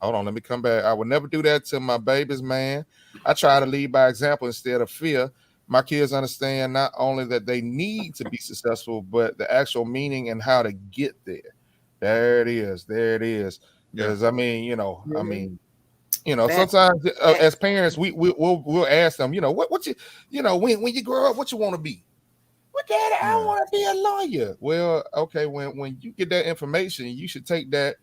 hold on, let me come back. I would never do that to my babies, man. I try to lead by example instead of fear. My kids understand not only that they need to be successful, but the actual meaning and how to get there. There it is. There it is. Because I mean, sometimes as parents, we'll ask them, what you, when you grow up, what you want to be? Well, Daddy, I want to be a lawyer. Well, okay, when you get that information, you should take that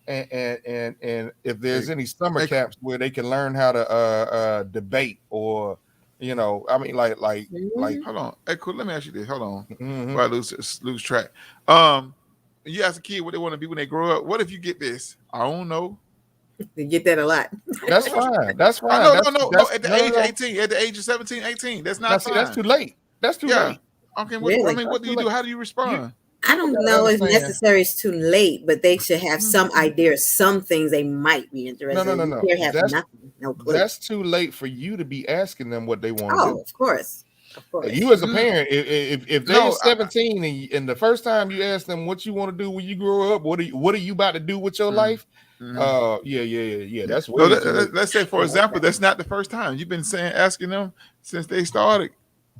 and if there's any summer camps where they can learn how to debate or I mean like
hold on. Hey, cool. Let me ask you this. Hold on. Before I lose track. You ask a kid what they want to be when they grow up. What if you get this? I don't know.
You get that a lot.
That's fine. That's fine.
No. At the age of 18, at the age of 17, 18, that's not fine.
That's too late. That's too late.
Okay, what do you do? How do you respond?
I don't know if necessary it's too late, but they should have some idea, some things they might be interested in.
No.
Have nothing, no clue.
That's too late for you to be asking them what they want to do.
Of course.
You as a parent, if they're 17 and the first time you ask them what you want to do when you grow up, what are you about to do with your life? Yeah. That's
let's say, for example, that's not the first time you've been asking them since they started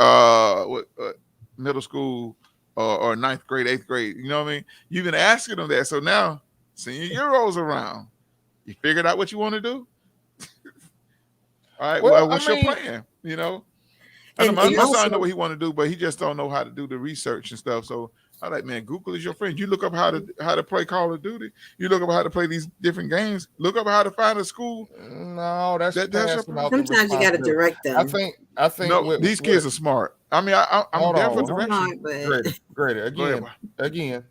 middle school or ninth grade, 8th grade. You know what I mean? You've been asking them that. So now senior year rolls around. You figured out what you want to do? All right. Well, what's your plan? My son know what he want to do, but he just don't know how to do the research and stuff. So I like, man, Google is your friend. You look up how to play Call of Duty. You look up how to play these different games. Look up how to find a school.
No, that's
sometimes you got to direct them.
I think
no, these kids are smart. I mean, I'm there for direction.
Great. Again,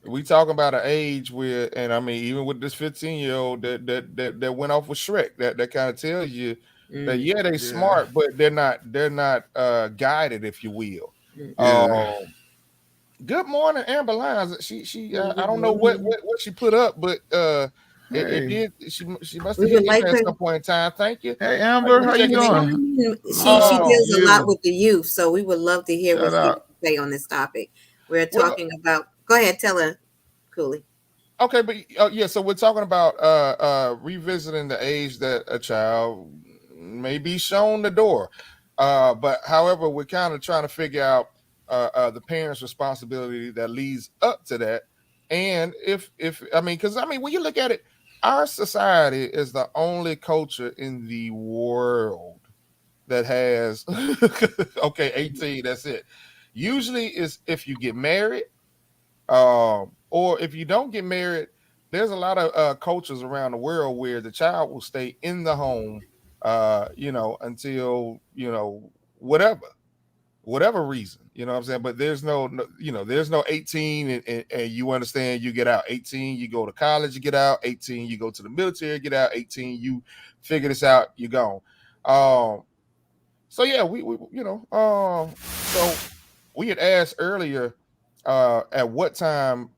we talking about an age where, and I mean, even with this 15-year-old that went off with Shrek, that kind of tells you that they smart, but they're not guided, if you will. Good morning, Amber Lyons. She I don't know what she put up, but it did. She must have hit me at some point in time. Thank you.
Hey Amber, how you doing?
She deals a lot with the youth, so we would love to hear what you say on this topic. We're talking about. Go ahead, tell her, Cooley.
Okay, but so we're talking about revisiting the age that a child may be shown the door. But however, we're kind of trying to figure out the parents' responsibility that leads up to that. And because when you look at it, our society is the only culture in the world that has 18, that's it. Usually is if you get married, or if you don't get married, there's a lot of cultures around the world where the child will stay in the home until whatever reason, you know what I'm saying? But there's no 18 and you understand you get out. 18, you go to college, you get out. 18, you go to the military, get out. 18, you figure this out, you're gone. So yeah, so we had asked earlier, at what time,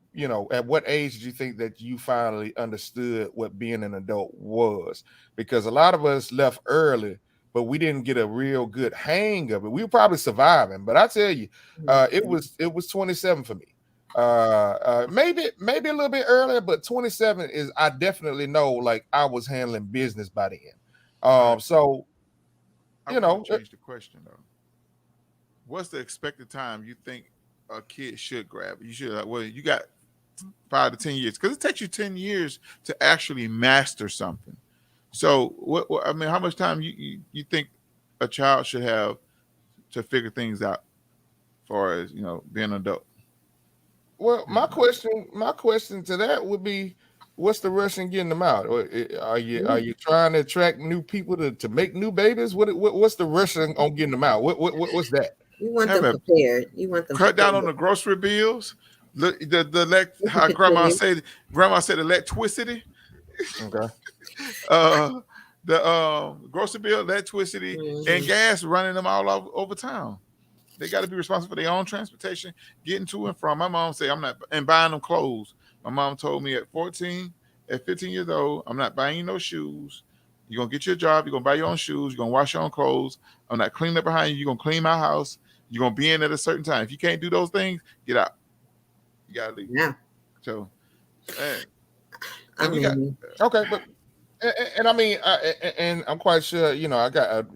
at what age did you think that you finally understood what being an adult was? Because a lot of us left early, but we didn't get a real good hang of it. We were probably surviving, but I tell you, it was 27 for me. Maybe a little bit earlier, but 27 is, I definitely know, like I was handling business by then. So
change the question though. What's the expected time you think a kid should grab it? You should, you got 5 to 10 years, because it takes you 10 years to actually master something. So how much time you think a child should have to figure things out, as far as being an adult?
Well, my question to that would be, what's the rush in getting them out? Are you trying to attract new people to make new babies? What's the rush on getting them out? What's that?
You want them prepared. You want them
cut down on the grocery bills. How grandma said electricity.
Okay.
The grocery bill, electricity, and gas, running them all over town. They got to be responsible for their own transportation, getting to and from. My mom said, I'm not, and buying them clothes. My mom told me at 15 years old, I'm not buying you no shoes. You're going to get your job. You're going to buy your own shoes. You're going to wash your own clothes. I'm not cleaning up behind you. You're going to clean my house. You're going to be in at a certain time. If you can't do those things, get out. You got to leave.
Yeah.
So,
I mean,
okay, but and I mean, and I'm quite sure, I got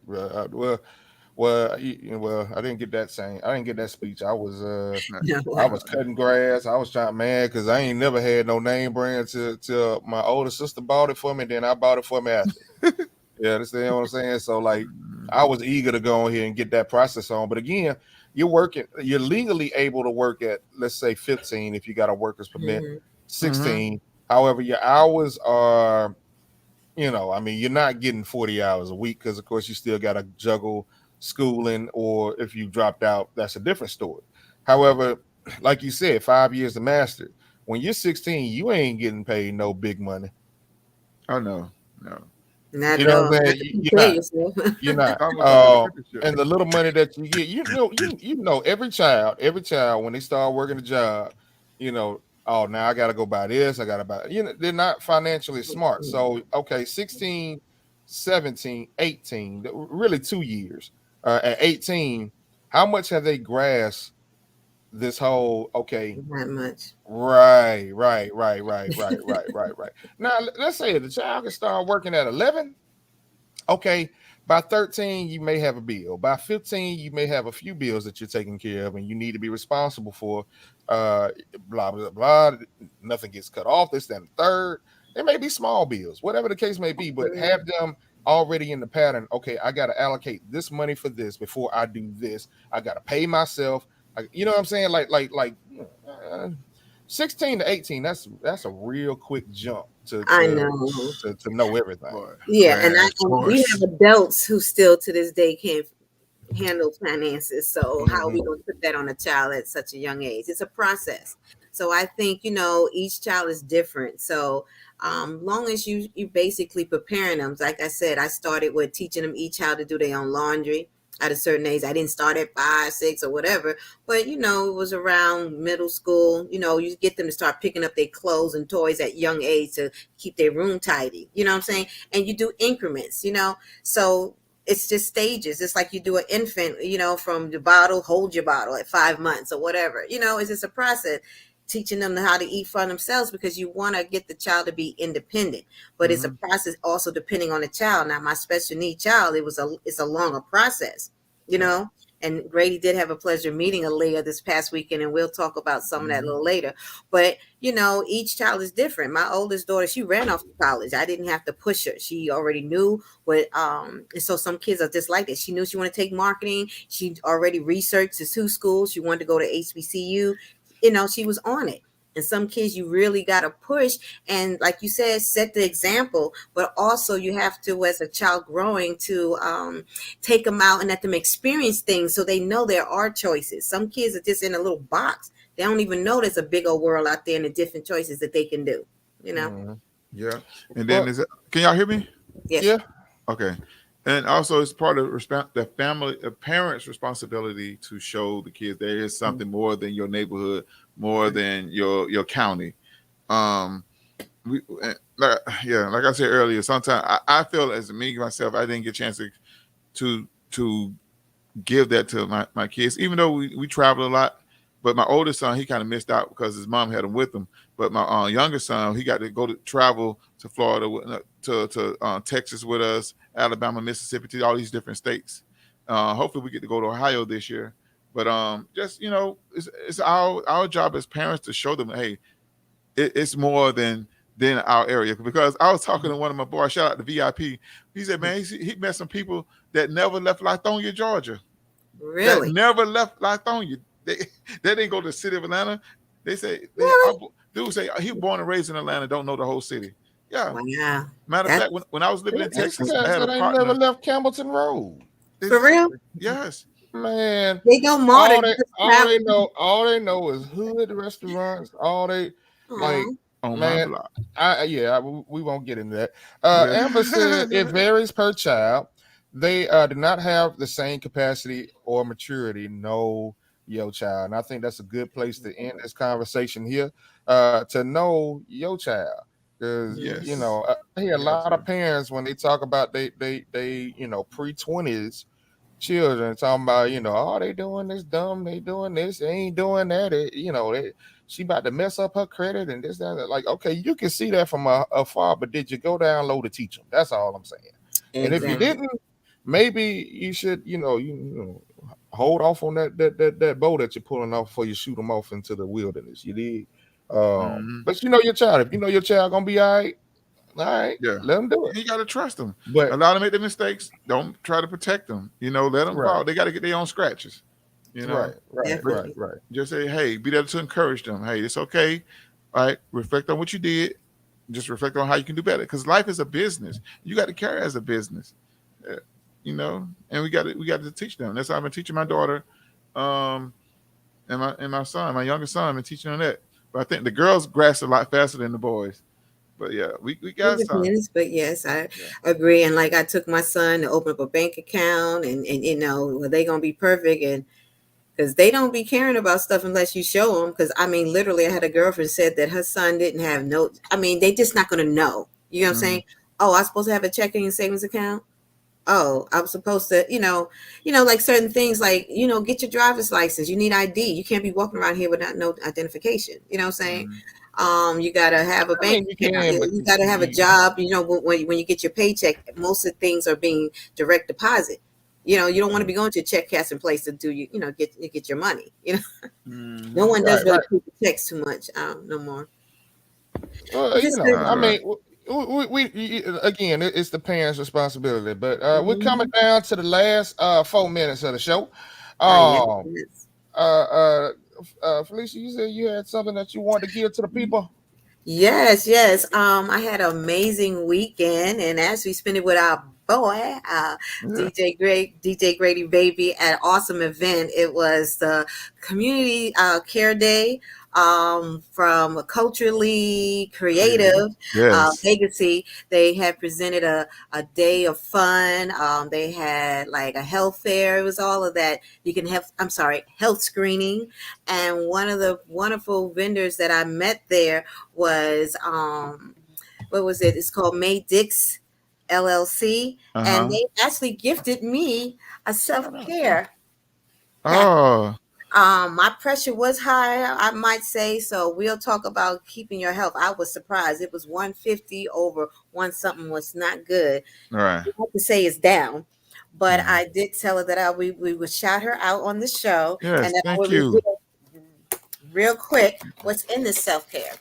well, I didn't get that saying. I didn't get that speech. I was cutting grass. I was trying, man, because I ain't never had no name brand till my older sister bought it for me. Then I bought it for me after. Yeah, understand what I'm saying? So like, I was eager to go in here and get that process on. But again, you're legally able to work at, let's say 15 if you got a worker's permit, 16. However, your hours are, I mean, you're not getting 40 hours a week because, of course, you still got to juggle schooling, or if you dropped out, that's a different story. However, like you said, 5 years to master. When you're 16, you ain't getting paid no big money.
Oh no.
Not at all.
What I'm saying? You're not. And the little money that you get, every child when they start working a job, oh, now I got to go buy this. I got to buy, they're not financially smart. So, okay, 16, 17, 18, really 2 years. At 18, how much have they grasped this whole, okay?
Not much.
Right. Now, let's say the child can start working at 11. Okay, by 13, you may have a bill. By 15, you may have a few bills that you're taking care of and you need to be responsible for. Blah, blah, blah. Nothing gets cut off. This, then third. There may be small bills, whatever the case may be, but have them already in the pattern. Okay, I got to allocate this money for this before I do this. I got to pay myself. You know what I'm saying? Like 16 to 18, that's a real quick jump to know everything.
Yeah, and we have adults who still to this day can't handle finances. So how are we going to put that on a child at such a young age? It's a process. So I think, each child is different. So long as you basically preparing them, like I said, I started with teaching them each how to do their own laundry at a certain age. I didn't start at 5, 6 or whatever, but it was around middle school. You get them to start picking up their clothes and toys at young age to keep their room tidy. You know what I'm saying? And you do increments, so it's just stages. It's like you do an infant, from the bottle, hold your bottle at 5 months or whatever. It's just a process. Teaching them how to eat for themselves, because you want to get the child to be independent, but it's a process also depending on the child. Now, my special need child, it's a longer process, and Grady did have a pleasure meeting Aaliyah this past weekend, and we'll talk about some of that a little later. But each child is different. My oldest daughter, she ran off to college. I didn't have to push her. She already knew what. And so some kids are just like that. She knew she wanted to take marketing. She already researched the 2 schools. She wanted to go to HBCU. She was on it. And some kids you really got to push. And like you said, set the example, but also you have to, as a child growing, to take them out and let them experience things so they know there are choices. Some kids are just in a little box. They don't even know there's a big old world out there and the different choices that they can do,
Yeah. And then can y'all hear me?
Yes.
Yeah.
Okay. And also, it's part of the parents' responsibility to show the kids there is something more than your neighborhood, more than your county. Like I said earlier, sometimes I feel as me myself, I didn't get a chance to give that to my kids, even though we travel a lot. But my oldest son, he kind of missed out because his mom had him with him. But my younger son, he got to go to travel to Florida, to Texas with us, Alabama, Mississippi, to all these different states. Hopefully we get to go to Ohio this year. But just it's our job as parents to show them, hey, it's more than our area. Because I was talking to one of my boys, shout out to VIP. He said, man, he met some people that never left Lithonia, Georgia.
Really?
That never left Lithonia. They didn't go to the city of Atlanta. They say dude say he was born and raised in Atlanta, don't know the whole city. Yeah.
Wow.
Matter of fact, when I was living in Texas, I had a
they
partner.
never left Campbellton Road.
For real?
Yes.
Man,
they go more.
All they know is hood restaurants. All they like.
On
man,
my block.
We won't get into that. Amber said it varies per child. They do not have the same capacity or maturity. No, your child. And I think that's a good place to end this conversation here. To know your child, because I hear a lot of parents when they talk about they pre-20s children talking about oh, they doing this dumb, they doing this, they ain't doing that. she about to mess up her credit and this, that, and that. Like, okay, you can see that from afar, but did you go down low to teach them? That's all I'm saying.
Exactly.
And if you didn't, maybe you should, hold off on that bow that you're pulling off before you shoot them off into the wilderness. You did. But you know your child. If you know your child gonna be all right,
yeah,
let them do it.
You got to trust them.
But
allow them to make the mistakes. Don't try to protect them. Let them fall. They got to get their own scratches.
Right.
Just say, hey, be there to encourage them. Hey, it's okay. All right, reflect on what you did. Just reflect on how you can do better. Because life is a business. You got to carry it as a business. And we got to teach them. That's how I've been teaching my daughter, and my son, my youngest son. I've been teaching them that. But I think the girls grasp a lot faster than the boys. But yeah, we got some.
But yes, I agree. And like I took my son to open up a bank account, and they gonna be perfect, and because they don't be caring about stuff unless you show them. Because I mean, literally, I had a girlfriend said that her son didn't have notes. I mean, they just not gonna know. You know what I'm saying? Oh, I'm supposed to have a checking and savings account. Oh, I'm supposed to, like certain things, like, get your driver's license. You need ID. You can't be walking around here without no identification. You know what I'm saying? You got to have a bank account. You got to have a job. When you get your paycheck, most of the things are being direct deposit. You don't want to be going to a check cashing place to do get your money. No one does really keep the checks too much no more.
I mean, we again, it's the parents' responsibility. But we're coming down to the last 4 minutes of the show. Felicia, you said you had something that you wanted to give to the people.
Yes. I had an amazing weekend, and as we spent it with our boy, DJ Grady Baby, at an awesome event. It was the Community Care Day from Culturally Creative Legacy. They had presented a day of fun. They had like a health fair. It was all of that. You can have, health screening. And one of the wonderful vendors that I met there was, what was it? It's called May Dix LLC. And they actually gifted me a self-care. My pressure was high, I might say. So we'll talk about keeping your health. I was surprised. It was 150 over one something was not good.
Right.
I have to say it's down. But I did tell her that we would shout her out on the show.
Yes,
and that
thank you.
Real quick, what's in this self-care?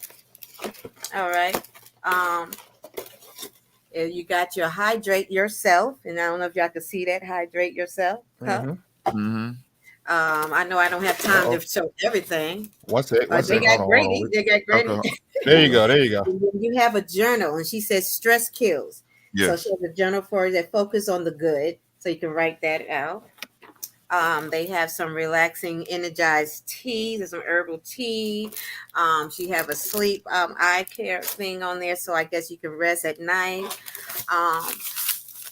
All right. You got your hydrate yourself. And I don't know if y'all can see that. Hydrate yourself. I know I don't have time to show everything.
What's it?
They got Grady. They got Grady.
Okay. There you go.
You have a journal, and she says stress kills.
Yes.
So she has a journal for that focus on the good. So you can write that out. They have some relaxing, energized tea. There's some herbal tea. She have a sleep eye care thing on there. So I guess you can rest at night.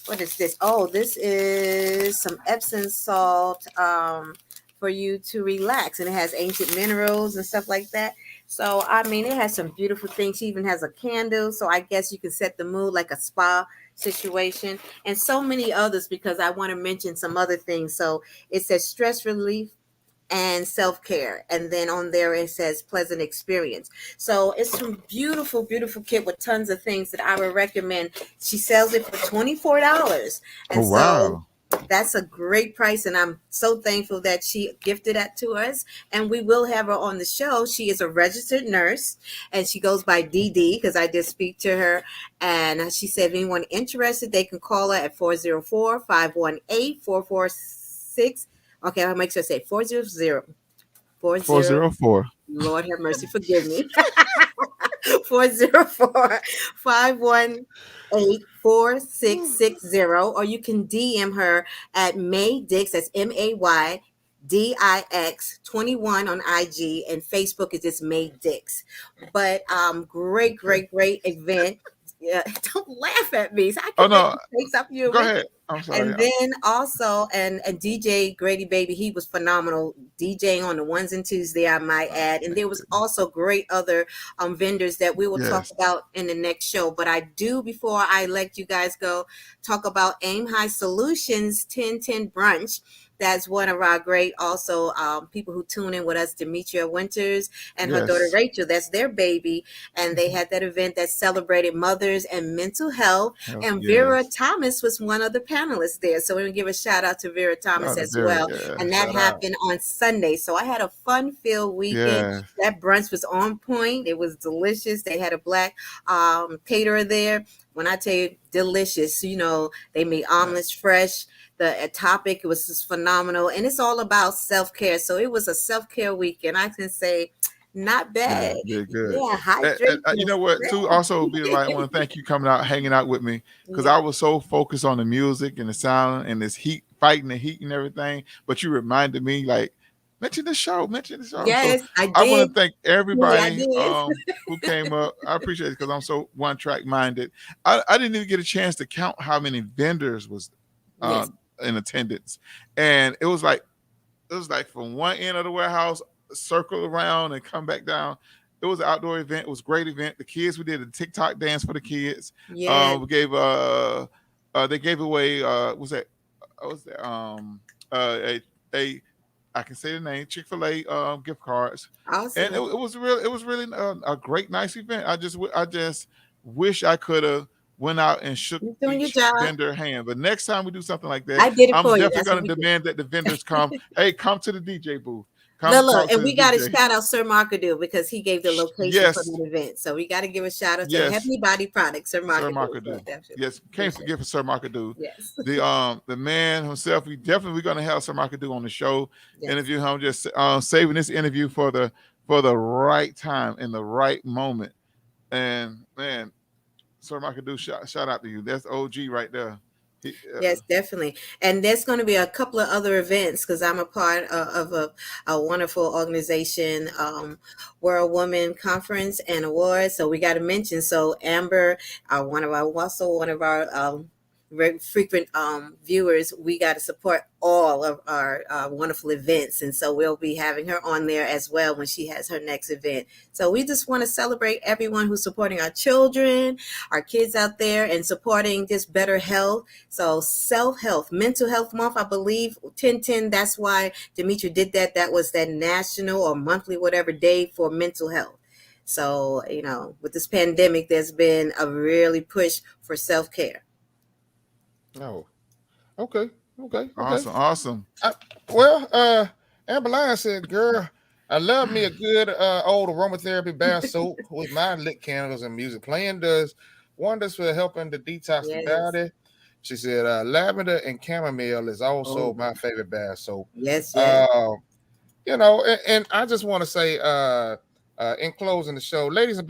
What is this? Oh, this is some Epsom salt for you to relax. And it has ancient minerals and stuff like that. So, I mean, it has some beautiful things. She even has a candle. So I guess you can set the mood like a spa situation. And so many others, because I want to mention some other things. So it says stress relief and self-care, and then on there it says pleasant experience. So it's some beautiful kit with tons of things that I would recommend. She sells it for $24, and so that's a great price, and I'm so thankful that she gifted that to us. And we will have her on the show. She is a registered nurse, and she goes by DD because I did speak to her. And she said if anyone interested, they can call her at 404-518-4446. Okay, I'll make sure I say 404. Lord have mercy, forgive me. 404-518-4660. Or you can DM her at May Dix, that's MAYDIX 21 on IG, and Facebook is just May Dix. But great event. Yeah, don't laugh at me. So I can take up you.
Go ahead. I'm sorry.
And then also, and DJ Grady Baby, he was phenomenal DJing on the ones and twos there, I might add. And there was also great other vendors that we will talk about in the next show. But I do, before I let you guys go, talk about Aim High Solutions 1010 brunch that's one of our great also people who tune in with us, Demetria Winters and her daughter
Yes.
Rachel. That's their baby. And they had that event that celebrated mothers and mental health. And Vera
Yes.
Thomas was one of the panelists there. So we're going to give a shout out to Vera Thomas
Shout out
as
to Vera.
well. And that
Shout out.
happened on Sunday. So I had a fun-filled weekend.
Yes.
That brunch was on point. It was delicious. They had a black caterer there. When I tell you delicious, you know, they made omelets fresh. The topic was just phenomenal. And it's all about self-care. So it was a self-care weekend. I can say not bad.
Yeah, good.
Yeah, hydration.
You know what? Too also be like, I want to thank you coming out, hanging out with me, because I was so focused on the music and the sound and this heat, fighting the heat and everything. But you reminded me, like, mention the show.
Yes,
So
I did.
I want to thank everybody
Yeah,
who came up. I appreciate it because I'm so one track minded. I didn't even get a chance to count how many vendors was in attendance, and it was like from one end of the warehouse, circle around and come back down. It was an outdoor event. It was a great event. The kids, we did a TikTok dance for the kids.
Yeah.
We gave they gave away a I can say the name, Chick-fil-A gift cards.
Awesome.
And it was really a great, nice event. I just wish I could have went out and shook each vendor hand. But next time we do something like that, I'm definitely going to demand that the vendors come. Hey, come to the DJ booth.
Look, and we got to shout out Sir Markadoo because he gave the location for the event. So we got to give a shout out to Heavenly Body Products, Sir Markadoo.
Yes, can't forget Sir Markadoo.
Yes.
The man himself. We're going to have Sir Markadoo on the show. Interview him. Just saving this interview for the right time and the right moment. And man, Sir Markadoo, shout out to you. That's OG right there.
Yes, definitely. And there's going to be a couple of other events because I'm a part of a wonderful organization, World Women Conference and Awards. So we got to mention. So Amber, one of our very frequent viewers, we got to support all of our wonderful events. And so we'll be having her on there as well when she has her next event. So we just want to celebrate everyone who's supporting our children, our kids out there, and supporting just better health. So self-health, mental health month, I believe 10/10, that's why Demetria did that. That was that national or monthly, whatever day for mental health. So, you know, with this pandemic, there's been a really push for self-care.
Oh, okay.
Awesome.
Amber Lion said, "Girl, I love me a good old aromatherapy bath soap with my lit candles and music. Playing does wonders for helping to detox the body." She said, "Lavender and chamomile is also my favorite bath soap."
Yes.
You know, and I just want to say, in closing the show, ladies and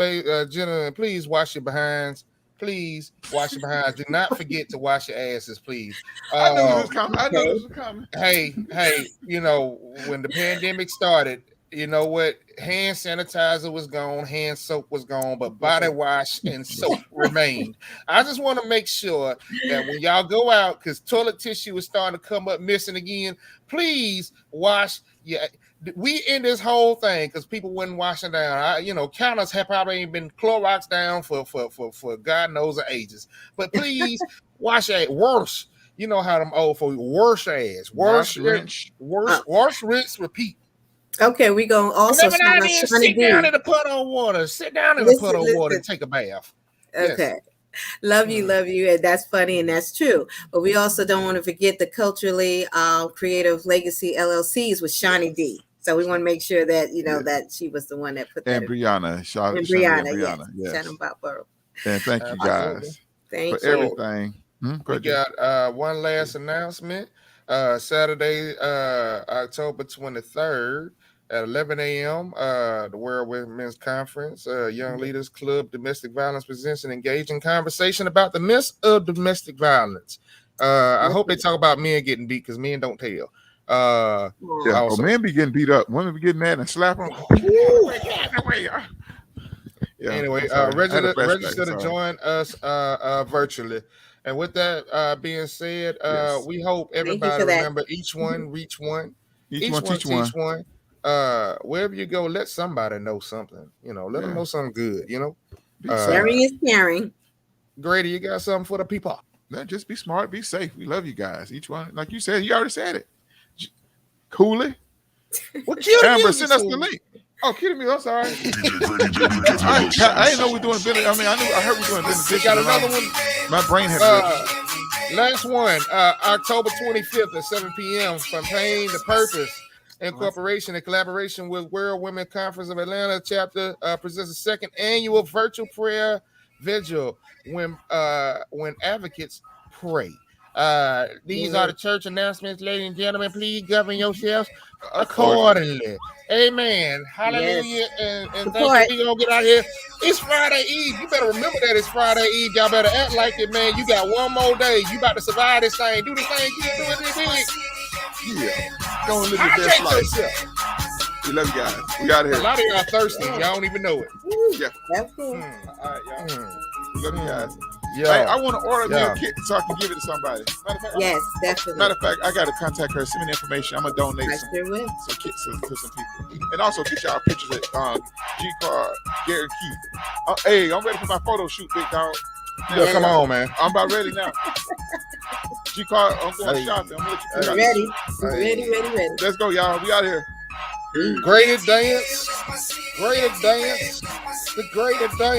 gentlemen, please wash your behinds. Please wash your behinds. Do not forget to wash your asses, please.
I knew this was coming.
Hey, you know, when the pandemic started, you know what? Hand sanitizer was gone, hand soap was gone, but body wash and soap remained. I just want to make sure that when y'all go out, because toilet tissue is starting to come up missing again, please wash your. We in this whole thing because people wasn't washing down. Counters have probably ain't been Clorox down for God knows the ages. But please wash your worse. You know how them old folks wash ass, wash, rinse, repeat.
Okay, we gonna also
sit down in the puddle of water. Sit down in the puddle of water and take a bath.
Okay. Yes. Love you, and that's funny, and that's true. But we also don't want to forget the culturally creative legacy LLCs with Shawnee D. So we want to make sure that that she was the one that put that.
And Brianna,
yes.
Shannon
Botborough.
And thank you guys
for
everything.
We got one last announcement. Saturday, October 23rd at 11 a.m. The World Women's Conference, Young Leaders Club Domestic Violence presents an engaging conversation about the myths of domestic violence. I hope they talk about men getting beat because men don't tell.
Men be getting beat up. Women be getting mad and slap them.
Anyway, register to join us virtually. And with that being said, we hope everybody remember each one reach one, each one teach one. Wherever you go, let somebody know something. Let them know something good.
Sharing is caring.
Grady, you got something for the people?
Just be smart, be safe. We love you guys. Each one, like you said, you already said it. Cooley.
What you
Amber, send us the link. Oh, kidding me? I'm sorry. I didn't know we're doing benediction. I mean, I heard we're doing benediction.
Got another one.
My brain had
last one, October 25th at 7 p.m. from Pain to Purpose Incorporation in collaboration with World Women Conference of Atlanta chapter presents a second annual virtual prayer vigil when advocates pray. These are the church announcements, ladies and gentlemen. Please govern yourselves accordingly. Amen. Hallelujah. Yes. And thank you. We gonna get out here. It's Friday Eve. You better remember that it's Friday Eve. Y'all better act like it, man. You got one more day. You about to survive this thing. Do the thing. Keep doing this big.
Yeah. Go and live your best life. We love you guys. We out here.
A lot of y'all thirsty. Y'all don't even know it.
Yeah.
That's cool.
All right, y'all. We love you guys.
Yeah.
Hey, I want to order me a kit so I can give it to somebody.
Yes, definitely.
Matter of fact, I got to contact her. Send me the information. I'm going to donate some kits to some people. And also get y'all pictures at G-Card, Gary Keith. Hey, I'm ready for my photo shoot, big dog.
Yeah, come on, man.
I'm about ready now. G-Card, I'm going shopping. I'm going to
ready.
Let's go, y'all. We out here.
Greater dance. The greater dance.